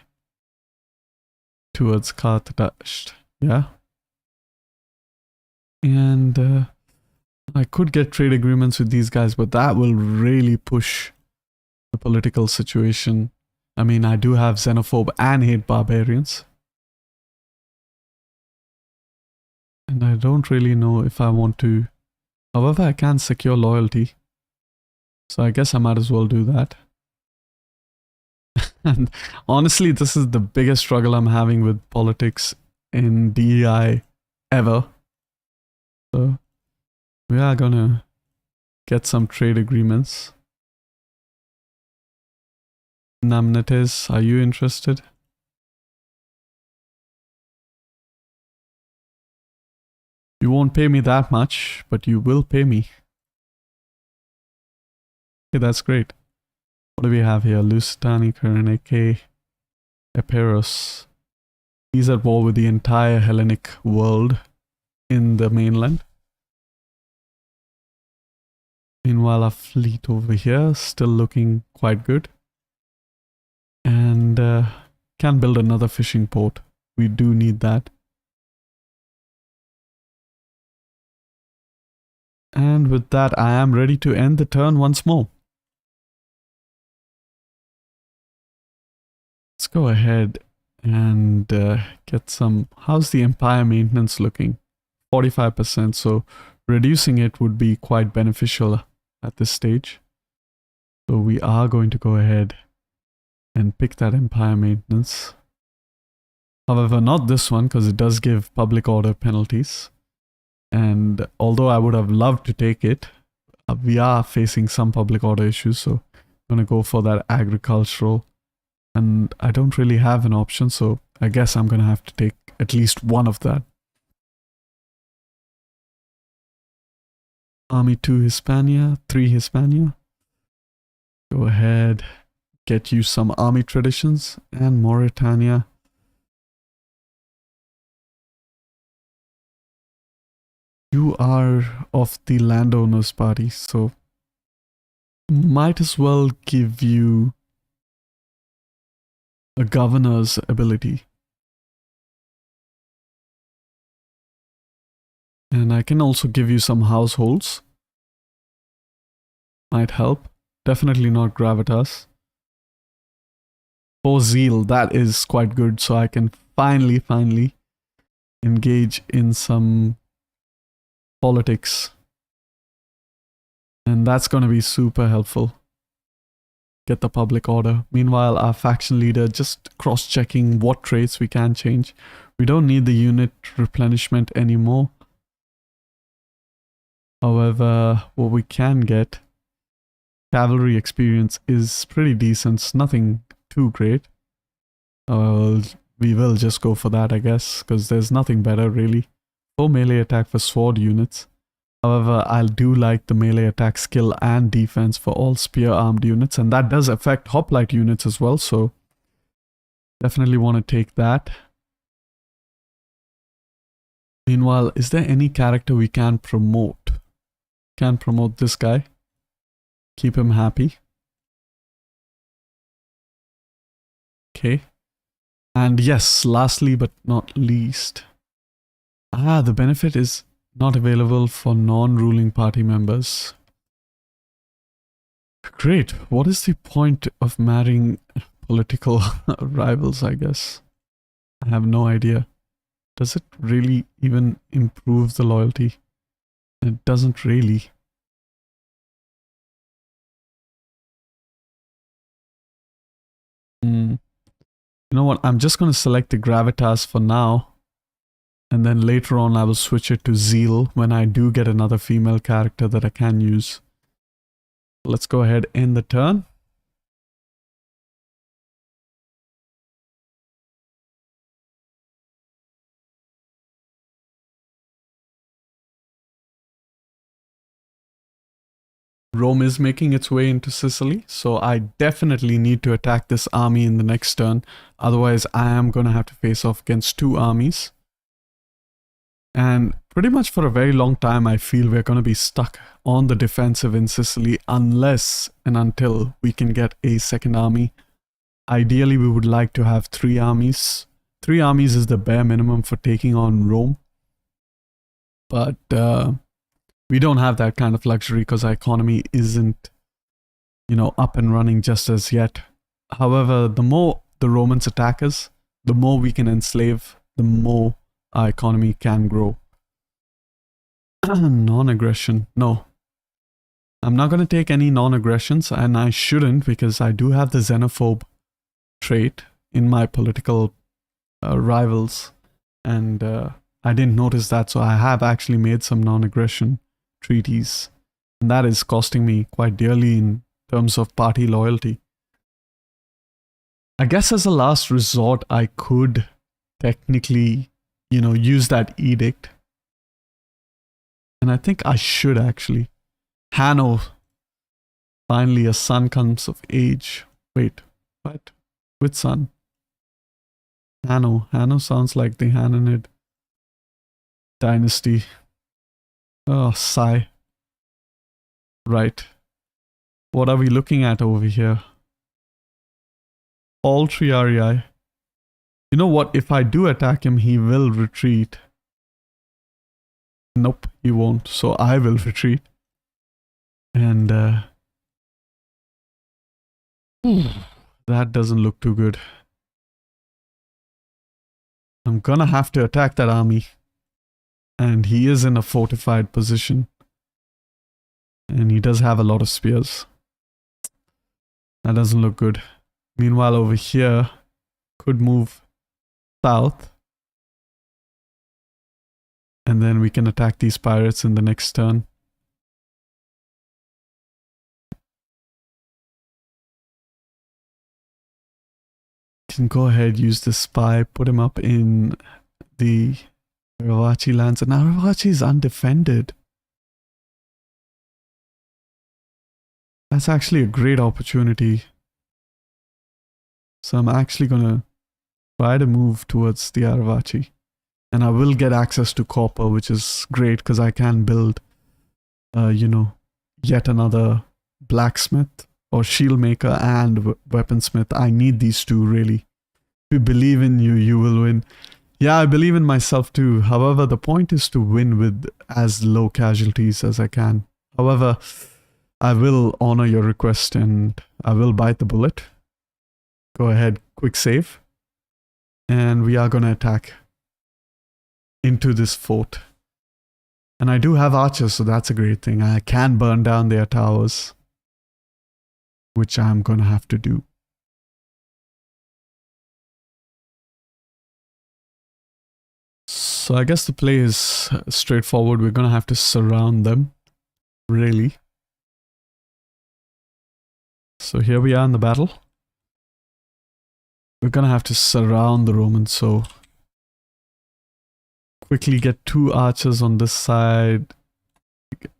towards Qarthadastim, yeah? And I could get trade agreements with these guys, but that will really push the political situation. I mean, I do have xenophobe and hate barbarians. And I don't really know if I want to... However, I can secure loyalty. So I guess I might as well do that. And honestly, this is the biggest struggle I'm having with politics in DEI ever. So we are gonna get some trade agreements. Namnetes, are you interested? You won't pay me that much, but you will pay me. Okay, that's great. What do we have here? Lusitani, Cannae, Eperos. He's at war with the entire Hellenic world in the mainland. Meanwhile, our fleet over here still looking quite good. And can build another fishing port. We do need that. And with that, I am ready to end the turn once more. Let's go ahead and get some... How's the Empire maintenance looking? 45%, so reducing it would be quite beneficial at this stage. So we are going to go ahead and pick that Empire maintenance. However, not this one, because it does give public order penalties. And although I would have loved to take it, we are facing some public order issues, so I'm going to go for that agricultural. And I don't really have an option, so I guess I'm going to have to take at least one of that. Army 2 Hispania, 3 Hispania. Go ahead, get you some army traditions, and Mauritania. You are of the landowners party, so might as well give you a governor's ability. And I can also give you some households. Might help. Definitely not gravitas. For zeal, that is quite good, so I can finally engage in some politics. And that's going to be super helpful. Get the public order. Meanwhile, our faction leader just cross-checking what traits we can change. We don't need the unit replenishment anymore. However, what we can get, cavalry experience, is pretty decent. It's nothing too great. We will just go for that, I guess, because there's nothing better really. For melee attack for sword units. However, I do like the melee attack skill and defense for all spear armed units, and that does affect hoplite units as well, so definitely want to take that. Meanwhile, is there any character we can promote? Can promote this guy. Keep him happy. Okay. And yes, lastly but not least. The benefit is not available for non-ruling party members. Great. What is the point of marrying political rivals, I guess? I have no idea. Does it really even improve the loyalty? It doesn't really. You know what? I'm just going to select the gravitas for now. And then later on I will switch it to zeal when I do get another female character that I can use. Let's go ahead and end the turn. Rome is making its way into Sicily, so I definitely need to attack this army in the next turn. Otherwise, I am going to have to face off against two armies. And pretty much for a very long time, I feel we're going to be stuck on the defensive in Sicily unless and until we can get a second army. Ideally, we would like to have 3 armies. 3 armies is the bare minimum for taking on Rome. But we don't have that kind of luxury because our economy isn't, up and running just as yet. However, the more the Romans attack us, the more we can enslave, the more our economy can grow. Non-aggression. No. I'm not going to take any non-aggressions, and I shouldn't because I do have the xenophobe trait in my political rivals. And I didn't notice that, so I have actually made some non-aggression treaties. And that is costing me quite dearly in terms of party loyalty. I guess as a last resort, I could technically use that edict. And I think I should actually. Hanno. Finally, a son comes of age. Wait, what? Which son? Hanno. Hanno sounds like the Hannanid dynasty. Oh, sigh. Right. What are we looking at over here? All 3 REI. You know what? If I do attack him, he will retreat. Nope, he won't. So I will retreat. And that doesn't look too good. I'm gonna have to attack that army. And he is in a fortified position. And he does have a lot of spears. That doesn't look good. Meanwhile, over here, could move south. And then we can attack these pirates in the next turn. Can go ahead, use the spy, put him up in the Aravachi lands. And Aravachi is undefended. That's actually a great opportunity. So I'm actually gonna try to move towards the Aravachi. And I will get access to copper, which is great because I can build, you know, yet another blacksmith or shield maker and weaponsmith. I need these two really. If you believe in you, you will win. Yeah, I believe in myself too. However, the point is to win with as low casualties as I can. However, I will honor your request and I will bite the bullet. Go ahead, quick save. And we are going to attack into this fort. And I do have archers, so that's a great thing. I can burn down their towers, which I'm going to have to do. So I guess the play is straightforward. We're going to have to surround them, really. So here we are in the battle. We're going to have to surround the Romans, so quickly get 2 archers on this side.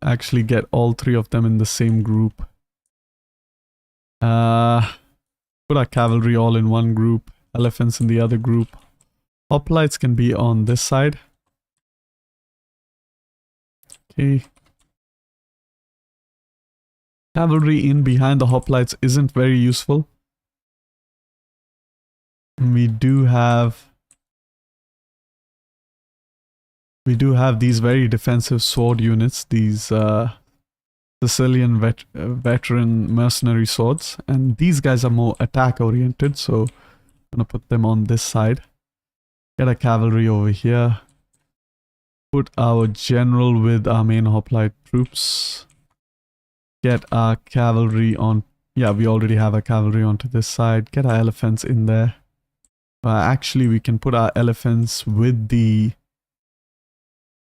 Actually get all 3 of them in the same group. Put our cavalry all in one group, elephants in the other group. Hoplites can be on this side. Okay. Cavalry in behind the hoplites isn't very useful. We do have these very defensive sword units, these Sicilian veteran mercenary swords, and these guys are more attack oriented, so I'm gonna put them on this side. Get a cavalry over here. Put our general with our main hoplite troops. Get our cavalry on. Yeah, we already have our cavalry onto this side. Get our elephants in there. Actually, we can put our elephants with the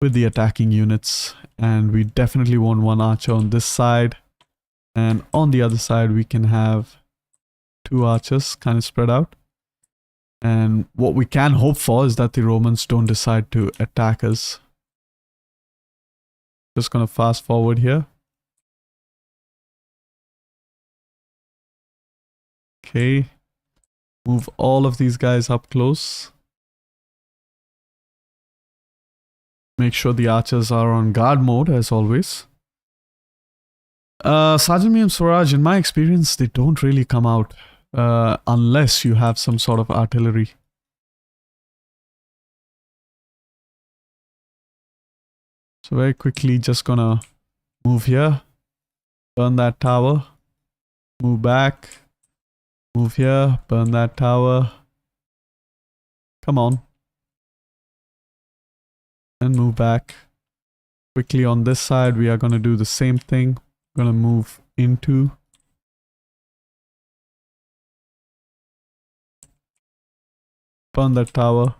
attacking units, and we definitely want 1 archer on this side, and on the other side we can have 2 archers kind of spread out. And what we can hope for is that the Romans don't decide to attack us. Just gonna fast forward here. Okay, move all of these guys up close. Make sure the archers are on guard mode as always. Sergeant Miriam Swaraj, in my experience, they don't really come out unless you have some sort of artillery. So very quickly, just gonna move here, burn that tower, move back, move here, burn that tower. Come on. And move back. Quickly on this side, we are going to do the same thing. Going to move into. Burn that tower.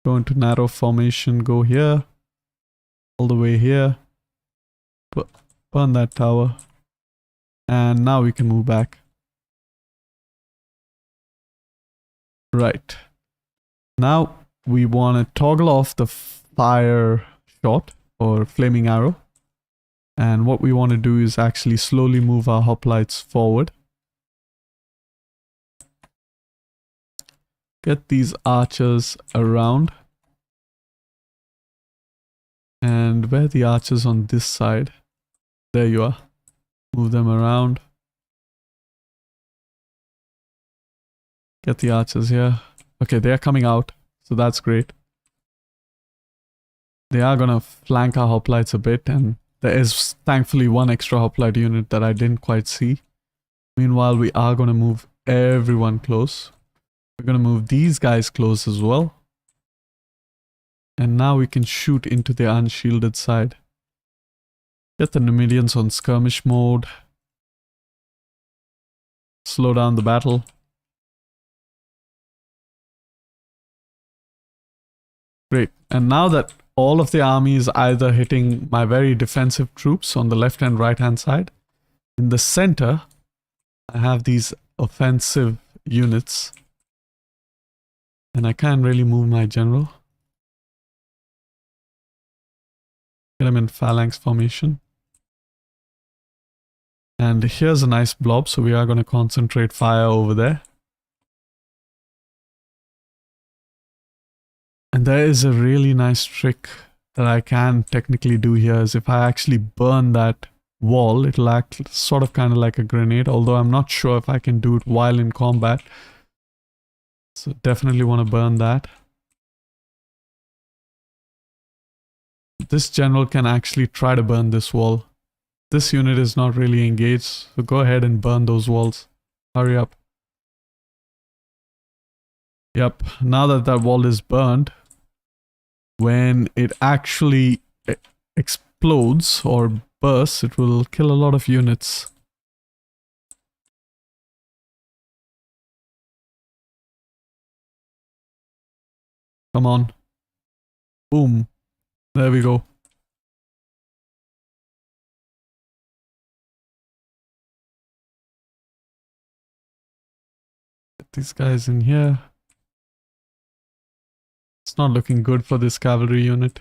Go into narrow formation, go here. All the way here. Burn that tower. And now we can move back. Right. Now we want to toggle off the fire shot or flaming arrow. And what we want to do is actually slowly move our hoplites forward. Get these archers around. And where are the archers on this side? There you are. Move them around. Get the archers here. Okay, they're coming out. So that's great. They are gonna flank our hoplites a bit, and there is thankfully one extra hoplite unit that I didn't quite see. Meanwhile, we are gonna move everyone close. We're gonna move these guys close as well. And now we can shoot into the unshielded side. Get the Numidians on skirmish mode. Slow down the battle. Great. And now that all of the army is either hitting my very defensive troops on the left and right hand side, in the center, I have these offensive units. And I can't really move my general. Get him in phalanx formation. And here's a nice blob, so we are going to concentrate fire over there. And there is a really nice trick that I can technically do here, is if I actually burn that wall, it'll act sort of kind of like a grenade, although I'm not sure if I can do it while in combat. So definitely want to burn that. This general can actually try to burn this wall. This unit is not really engaged, so go ahead and burn those walls. Hurry up. Yep, now that that wall is burned, when it actually explodes or bursts, it will kill a lot of units. Come on. Boom. There we go. Get these guys in here. It's not looking good for this cavalry unit.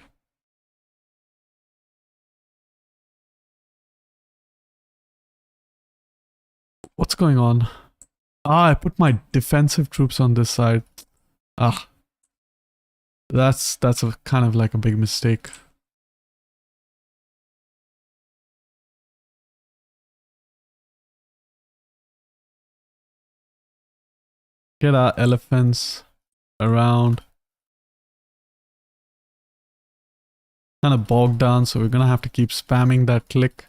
What's going on? Ah, I put my defensive troops on this side. Ah. That's a kind of like a big mistake. Get our elephants around. Kind of bogged down, so we're gonna have to keep spamming that click.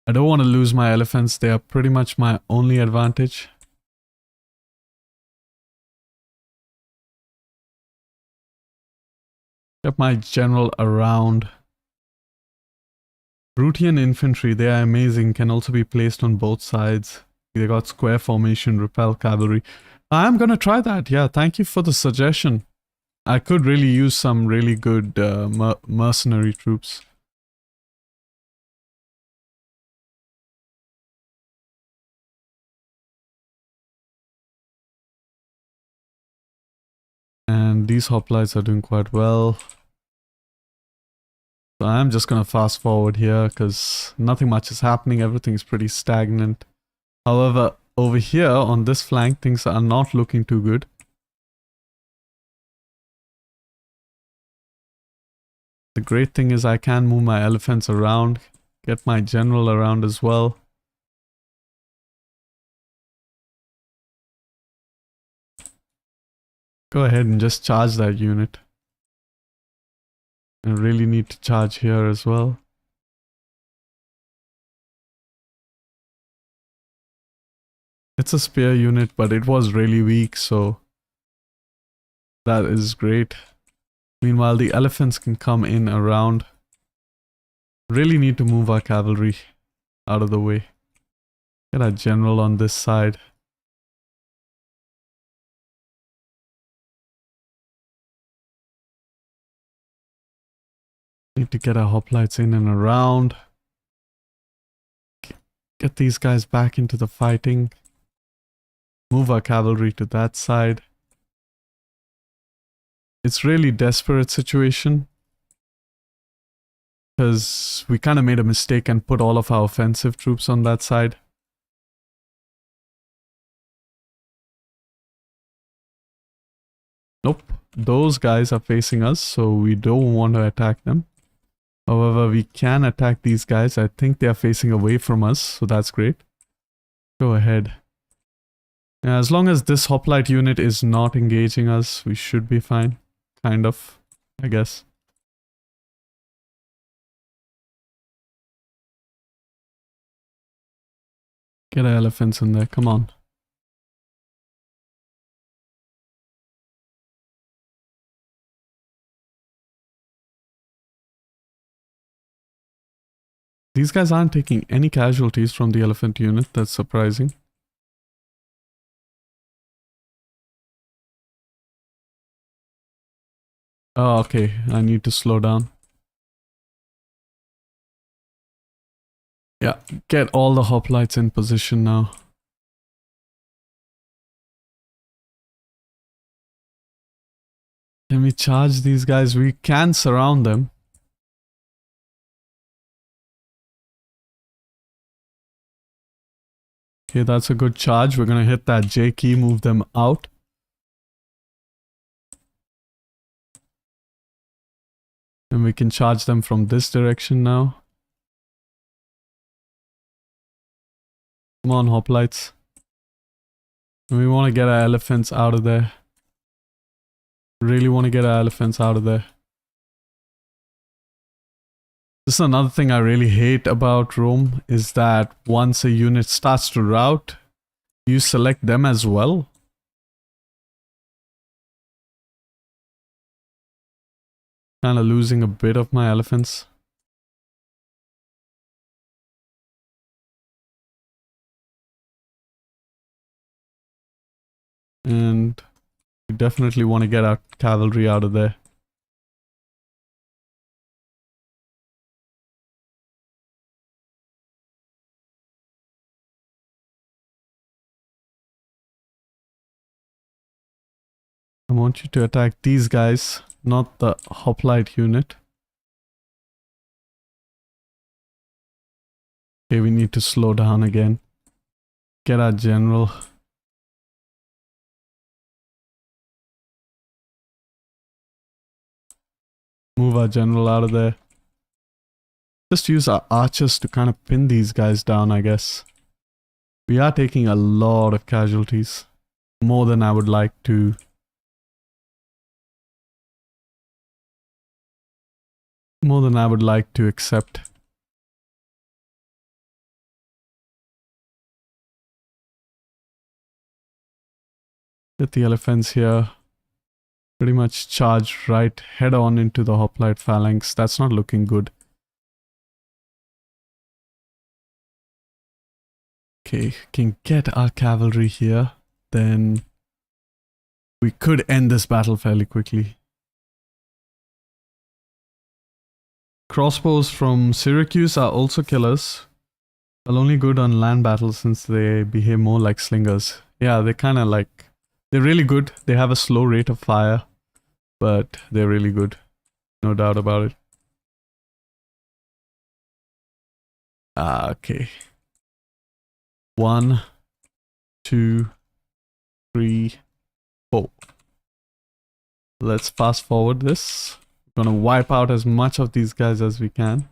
I don't want to lose my elephants. They are pretty much my only advantage. Get my general around. Brutian infantry, they are amazing, can also be placed on both sides. They got square formation, repel cavalry. I'm gonna try that. Yeah, thank you for the suggestion. I could really use some really good mercenary troops. And these hoplites are doing quite well. So I'm just gonna fast forward here because nothing much is happening. Everything's pretty stagnant. However, over here on this flank, things are not looking too good. The great thing is I can move my elephants around, get my general around as well. Go ahead and just charge that unit. I really need to charge here as well. It's a spear unit, but it was really weak, so that is great. Meanwhile, the elephants can come in around. Really need to move our cavalry out of the way. Get our general on this side. Need to get our hoplites in and around. Get these guys back into the fighting. Move our cavalry to that side. It's really desperate situation. Because we kind of made a mistake and put all of our offensive troops on that side. Nope. Those guys are facing us, so we don't want to attack them. However, we can attack these guys. I think they are facing away from us, so that's great. Go ahead. Yeah, as long as this hoplite unit is not engaging us, we should be fine. kind of, I guess. Get elephants in there, come on. These guys aren't taking any casualties from the elephant unit, that's surprising. Oh, okay, I need to slow down. Yeah, get all the hoplites in position now. Can we charge these guys? We can surround them. Okay, that's a good charge. We're gonna hit that J key, move them out. And we can charge them from this direction now. Come on, hoplites. And we want to get our elephants out of there. Really want to get our elephants out of there. This is another thing I really hate about Rome, is that once a unit starts to rout, you select them as well. Kind of losing a bit of my elephants. And we definitely want to get our cavalry out of there. I want you to attack these guys, not the hoplite unit. Okay, we need to slow down again. Get our general. Move our general out of there. Just use our archers to kind of pin these guys down, I guess. We are taking a lot of casualties. More than I would like to. More than I would like to accept. Get the elephants here. Pretty much charge right head on into the hoplite phalanx. That's not looking good. Okay, can get our cavalry here. Then we could end this battle fairly quickly. Crossbows from Syracuse are also killers. But only good on land battles since they behave more like slingers. Yeah, they're kind of like... They're really good. They have a slow rate of fire. But they're really good. No doubt about it. Okay. 1, 2, 3, 4. Let's fast forward this. We're gonna wipe out as much of these guys as we can.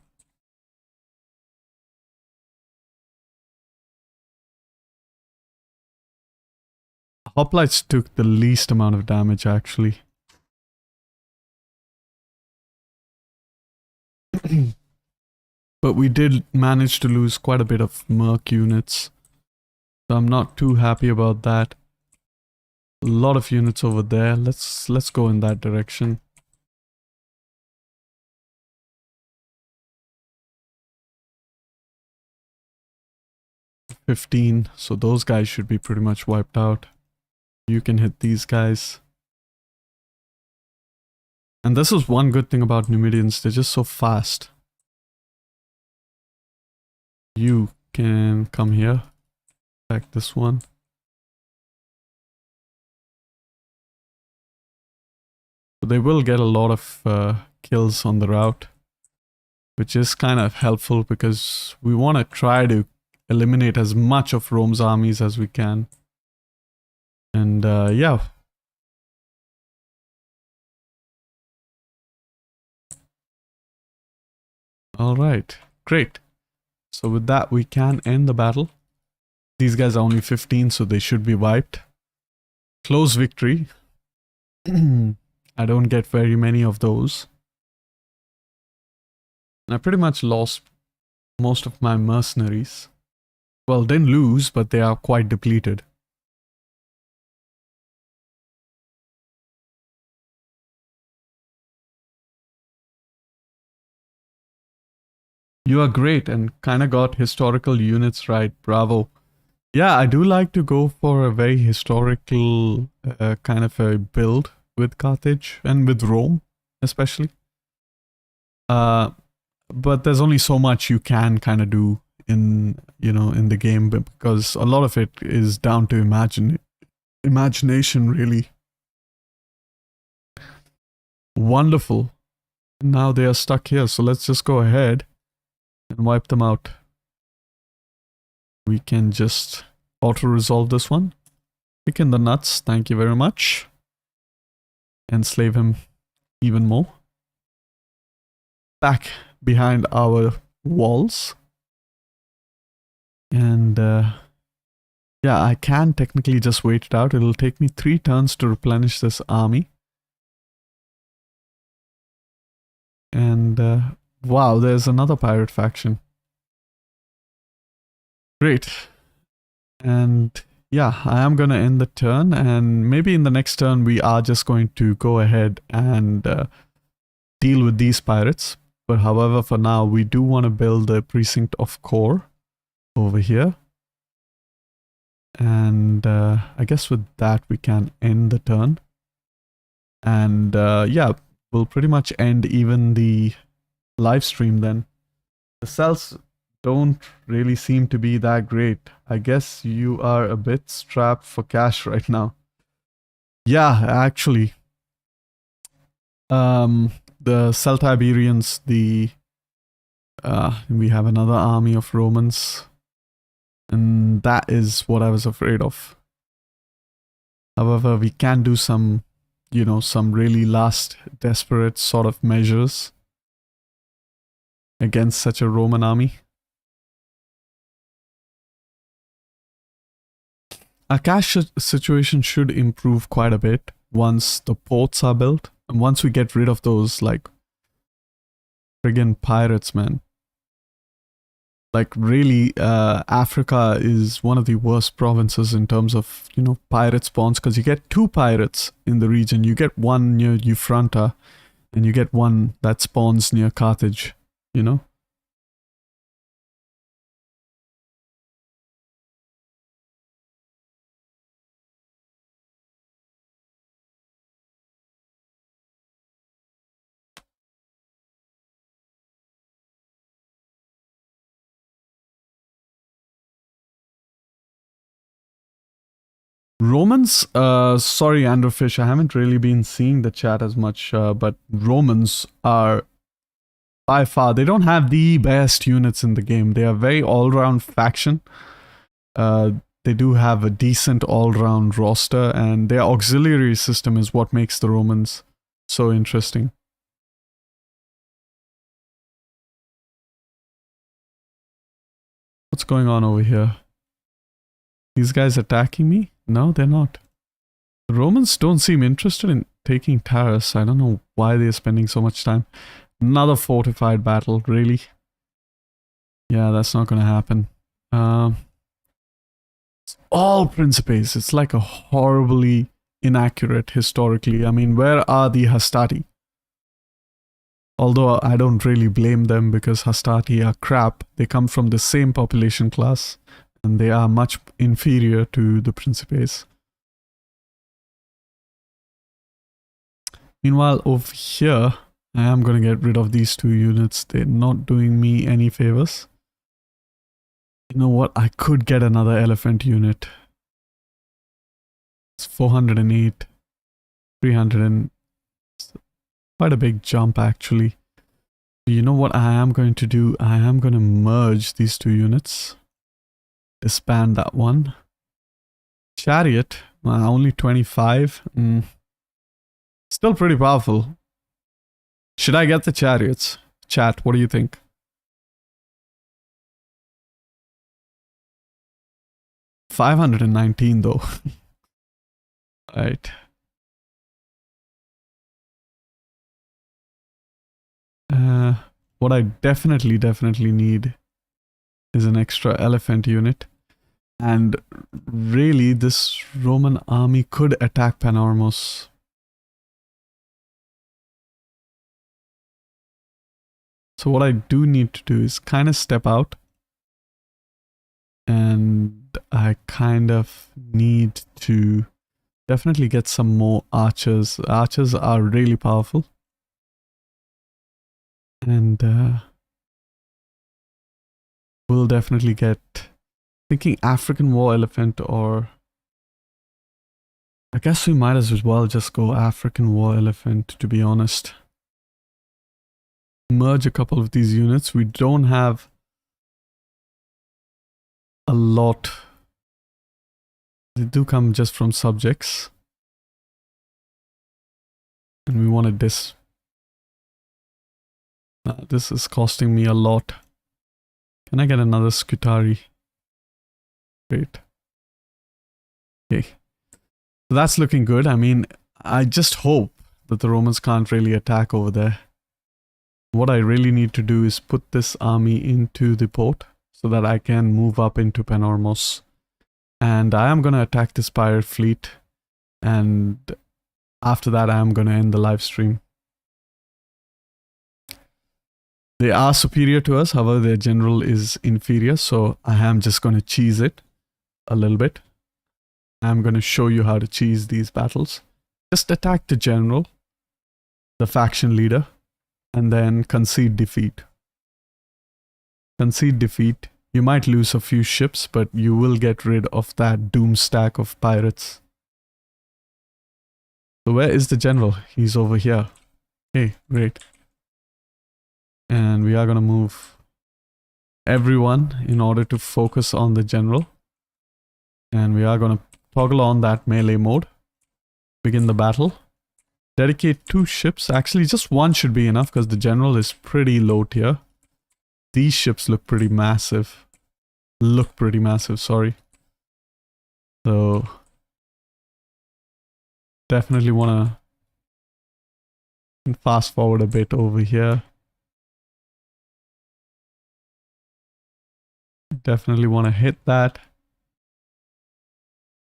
Hoplites took the least amount of damage actually. But we did manage to lose quite a bit of merc units. So I'm not too happy about that. A lot of units over there. Let's go in that direction. $15. So those guys should be pretty much wiped out. You can hit these guys. And this is one good thing about Numidians. They're just so fast. You can come here. Attack this one. So they will get a lot of kills on the route. Which is kind of helpful because we want to try to eliminate as much of Rome's armies as we can. And yeah. Alright, great. So with that we can end the battle. These guys are only 15, so they should be wiped. Close victory. I don't get very many of those. And I pretty much lost most of my mercenaries. Well, didn't lose, but they are quite depleted. You are great and kind of got historical units right. Bravo. Yeah, I do like to go for a very historical kind of a build with Carthage and with Rome, especially. But there's only so much you can kind of do in the game, because a lot of it is down to imagination, really. Wonderful. Now they are stuck here, so let's just go ahead and wipe them out. We can just auto-resolve this one. Kick in the nuts, thank you very much. Enslave him even more. Back behind our walls. And yeah, I can technically just wait it out. It'll take me 3 turns to replenish this army. And wow, there's another pirate faction. Great. And yeah, I am going to end the turn, and maybe in the next turn we are just going to go ahead and deal with these pirates. But however, for now, we do want to build the precinct of core over here. And I guess with that we can end the turn. And yeah, we'll pretty much end even the live stream then. The cells don't really seem to be that great. I guess you are a bit strapped for cash right now. Yeah, actually. The Celtiberians, we have another army of Romans. And that is what I was afraid of. However, we can do some, some really last desperate sort of measures against such a Roman army. Our cash situation should improve quite a bit once the ports are built. And once we get rid of those, like, friggin' pirates, man. Like, really, Africa is one of the worst provinces in terms of, pirate spawns, because you get 2 pirates in the region. You get one near Euphronta, and you get one that spawns near Carthage, Romans, sorry, Andrewfish, I haven't really been seeing the chat as much, but Romans are by far, they don't have the best units in the game. They are a very all-round faction. They do have a decent all-round roster, and their auxiliary system is what makes the Romans so interesting. What's going on over here? These guys attacking me? No, they're not. The Romans don't seem interested in taking Taurus. I don't know why they're spending so much time. Another fortified battle, really? Yeah, that's not gonna happen. It's all Principes. It's like a horribly inaccurate historically. I mean, where are the Hastati? Although I don't really blame them, because Hastati are crap. They come from the same population class, and they are much inferior to the Principes. Meanwhile, over here, I am going to get rid of these 2 units. They're not doing me any favors. You know what? I could get another elephant unit. It's 408, 300, and quite a big jump, actually. You know what I am going to do? I am going to merge these 2 units. Disband that one. Chariot, only 25. Still pretty powerful. Should I get the chariots? Chat, what do you think? $519 though. Right. What I definitely need is an extra elephant unit. And really, this Roman army could attack Panormos. So what I do need to do is kind of step out. And I kind of need to definitely get some more archers. Archers are really powerful. And we'll definitely get, thinking African war elephant, or I guess we might as well just go African war elephant, to be honest. Merge a couple of these units. We don't have a lot. They do come just from subjects. And we wanted this. This is costing me a lot. Can I get another Scutari? Great. Okay. So that's looking good. I mean, I just hope that the Romans can't really attack over there. What I really need to do is put this army into the port so that I can move up into Panormos. And I am going to attack this pirate fleet. And after that, I am going to end the live stream. They are superior to us, however, their general is inferior, so I am just going to cheese it a little bit. I'm going to show you how to cheese these battles. Just attack the general, the faction leader, and then concede defeat. Concede defeat. You might lose a few ships, but you will get rid of that doom stack of pirates. So where is the general? He's over here. Okay, great. And we are going to move everyone in order to focus on the general. And we are going to toggle on that melee mode. Begin the battle. Dedicate 2 ships. Actually, just 1 should be enough because the general is pretty low tier. These ships look pretty massive. Sorry. So, definitely want to fast forward a bit over here. Definitely want to hit that.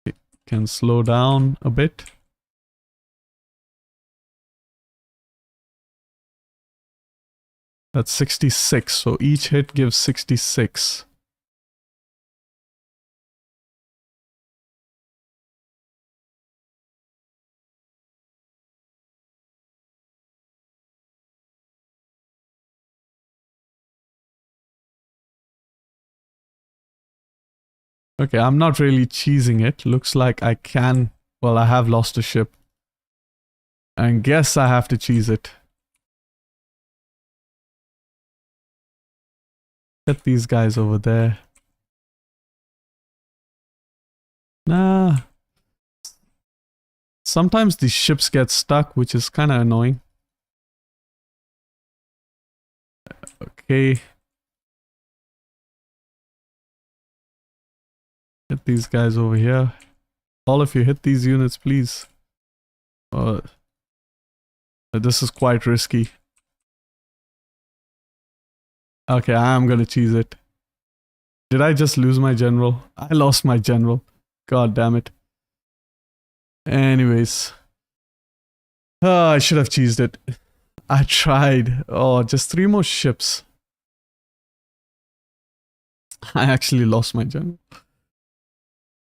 It can slow down a bit. That's 66, so each hit gives 66. Okay, I'm not really cheesing it. Looks like I can... Well, I have lost a ship. And guess I have to cheese it. Get these guys over there. Nah. Sometimes these ships get stuck, which is kind of annoying. Okay. Get these guys over here. All of you hit these units, please. This is quite risky. Okay, I am gonna cheese it. Did I just lose my general? I lost my general. God damn it. Anyways. I should have cheesed it. I tried. Oh, just 3 more ships. I actually lost my general.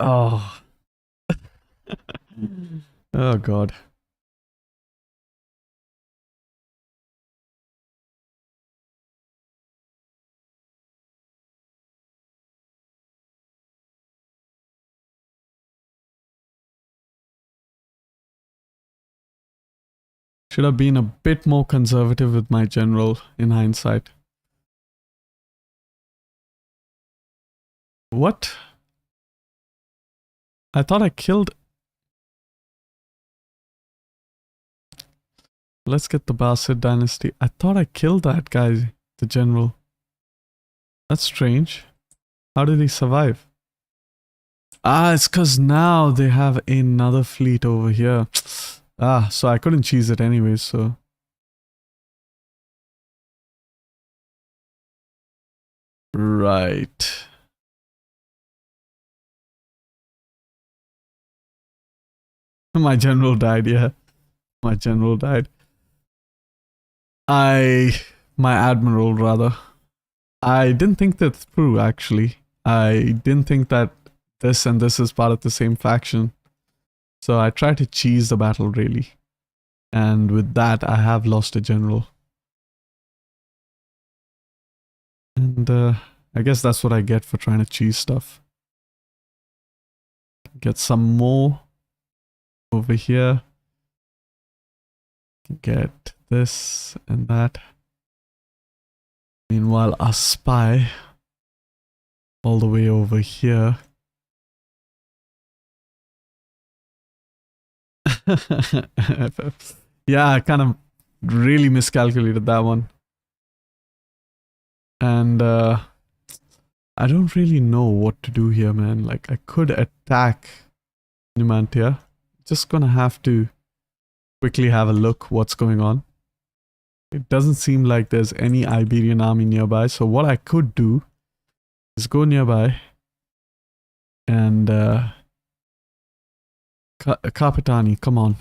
Oh. Oh god. Should have been a bit more conservative with my general in hindsight. What? I thought I killed... Let's get the Basid dynasty. I thought I killed that guy, the general. That's strange. How did he survive? Ah, it's because now they have another fleet over here. Ah, so I couldn't cheese it anyways, so... Right. My general died, yeah. My general died. My admiral, rather. I didn't think that through, actually. I didn't think that this and this is part of the same faction. So I tried to cheese the battle, really. And with that, I have lost a general. And I guess that's what I get for trying to cheese stuff. Get some more over here. Get this and that. Meanwhile, our spy all the way over here. Yeah, I kind of really miscalculated that one. And I don't really know what to do here, man. Like, I could attack Numantia. Just gonna have to quickly have a look what's going on. It doesn't seem like there's any Iberian army nearby. So what I could do is go nearby and Kapitani, come on.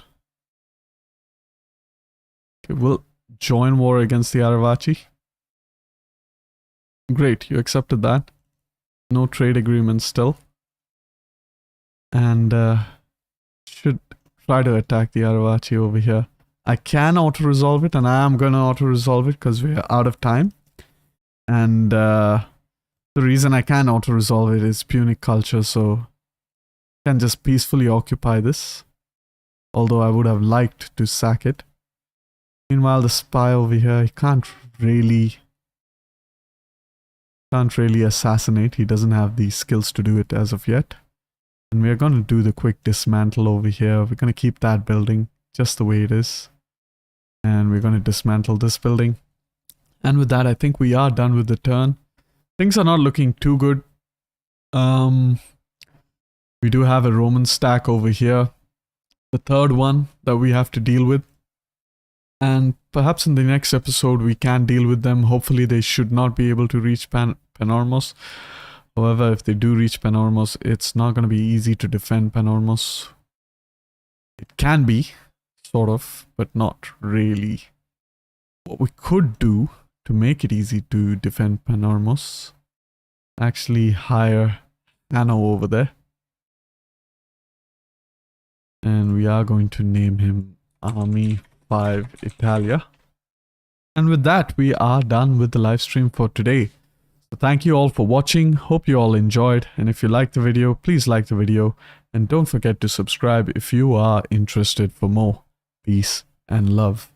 Okay, we'll join war against the Aravaci. Great, you accepted that. No trade agreement still. And should try to attack the Aravaci over here. I can auto-resolve it, and I am going to auto-resolve it because we are out of time. And the reason I can auto-resolve it is Punic culture, so I can just peacefully occupy this. Although I would have liked to sack it. Meanwhile, the spy over here, he can't really assassinate. He doesn't have the skills to do it as of yet. And we're going to do the quick dismantle over here. We're going to keep that building just the way it is. And we're going to dismantle this building. And with that, I think we are done with the turn. Things are not looking too good. We do have a Roman stack over here. The third one that we have to deal with. And perhaps in the next episode we can deal with them. Hopefully they should not be able to reach Panormos. However, if they do reach Panormos, it's not going to be easy to defend Panormos. It can be, sort of, but not really. What we could do to make it easy to defend Panormos, actually hire Cannae over there. And we are going to name him Army 5 Italia. And with that, we are done with the live stream for today. So thank you all for watching. Hope you all enjoyed. And if you liked the video, please like the video. And don't forget to subscribe if you are interested for more. Peace and love.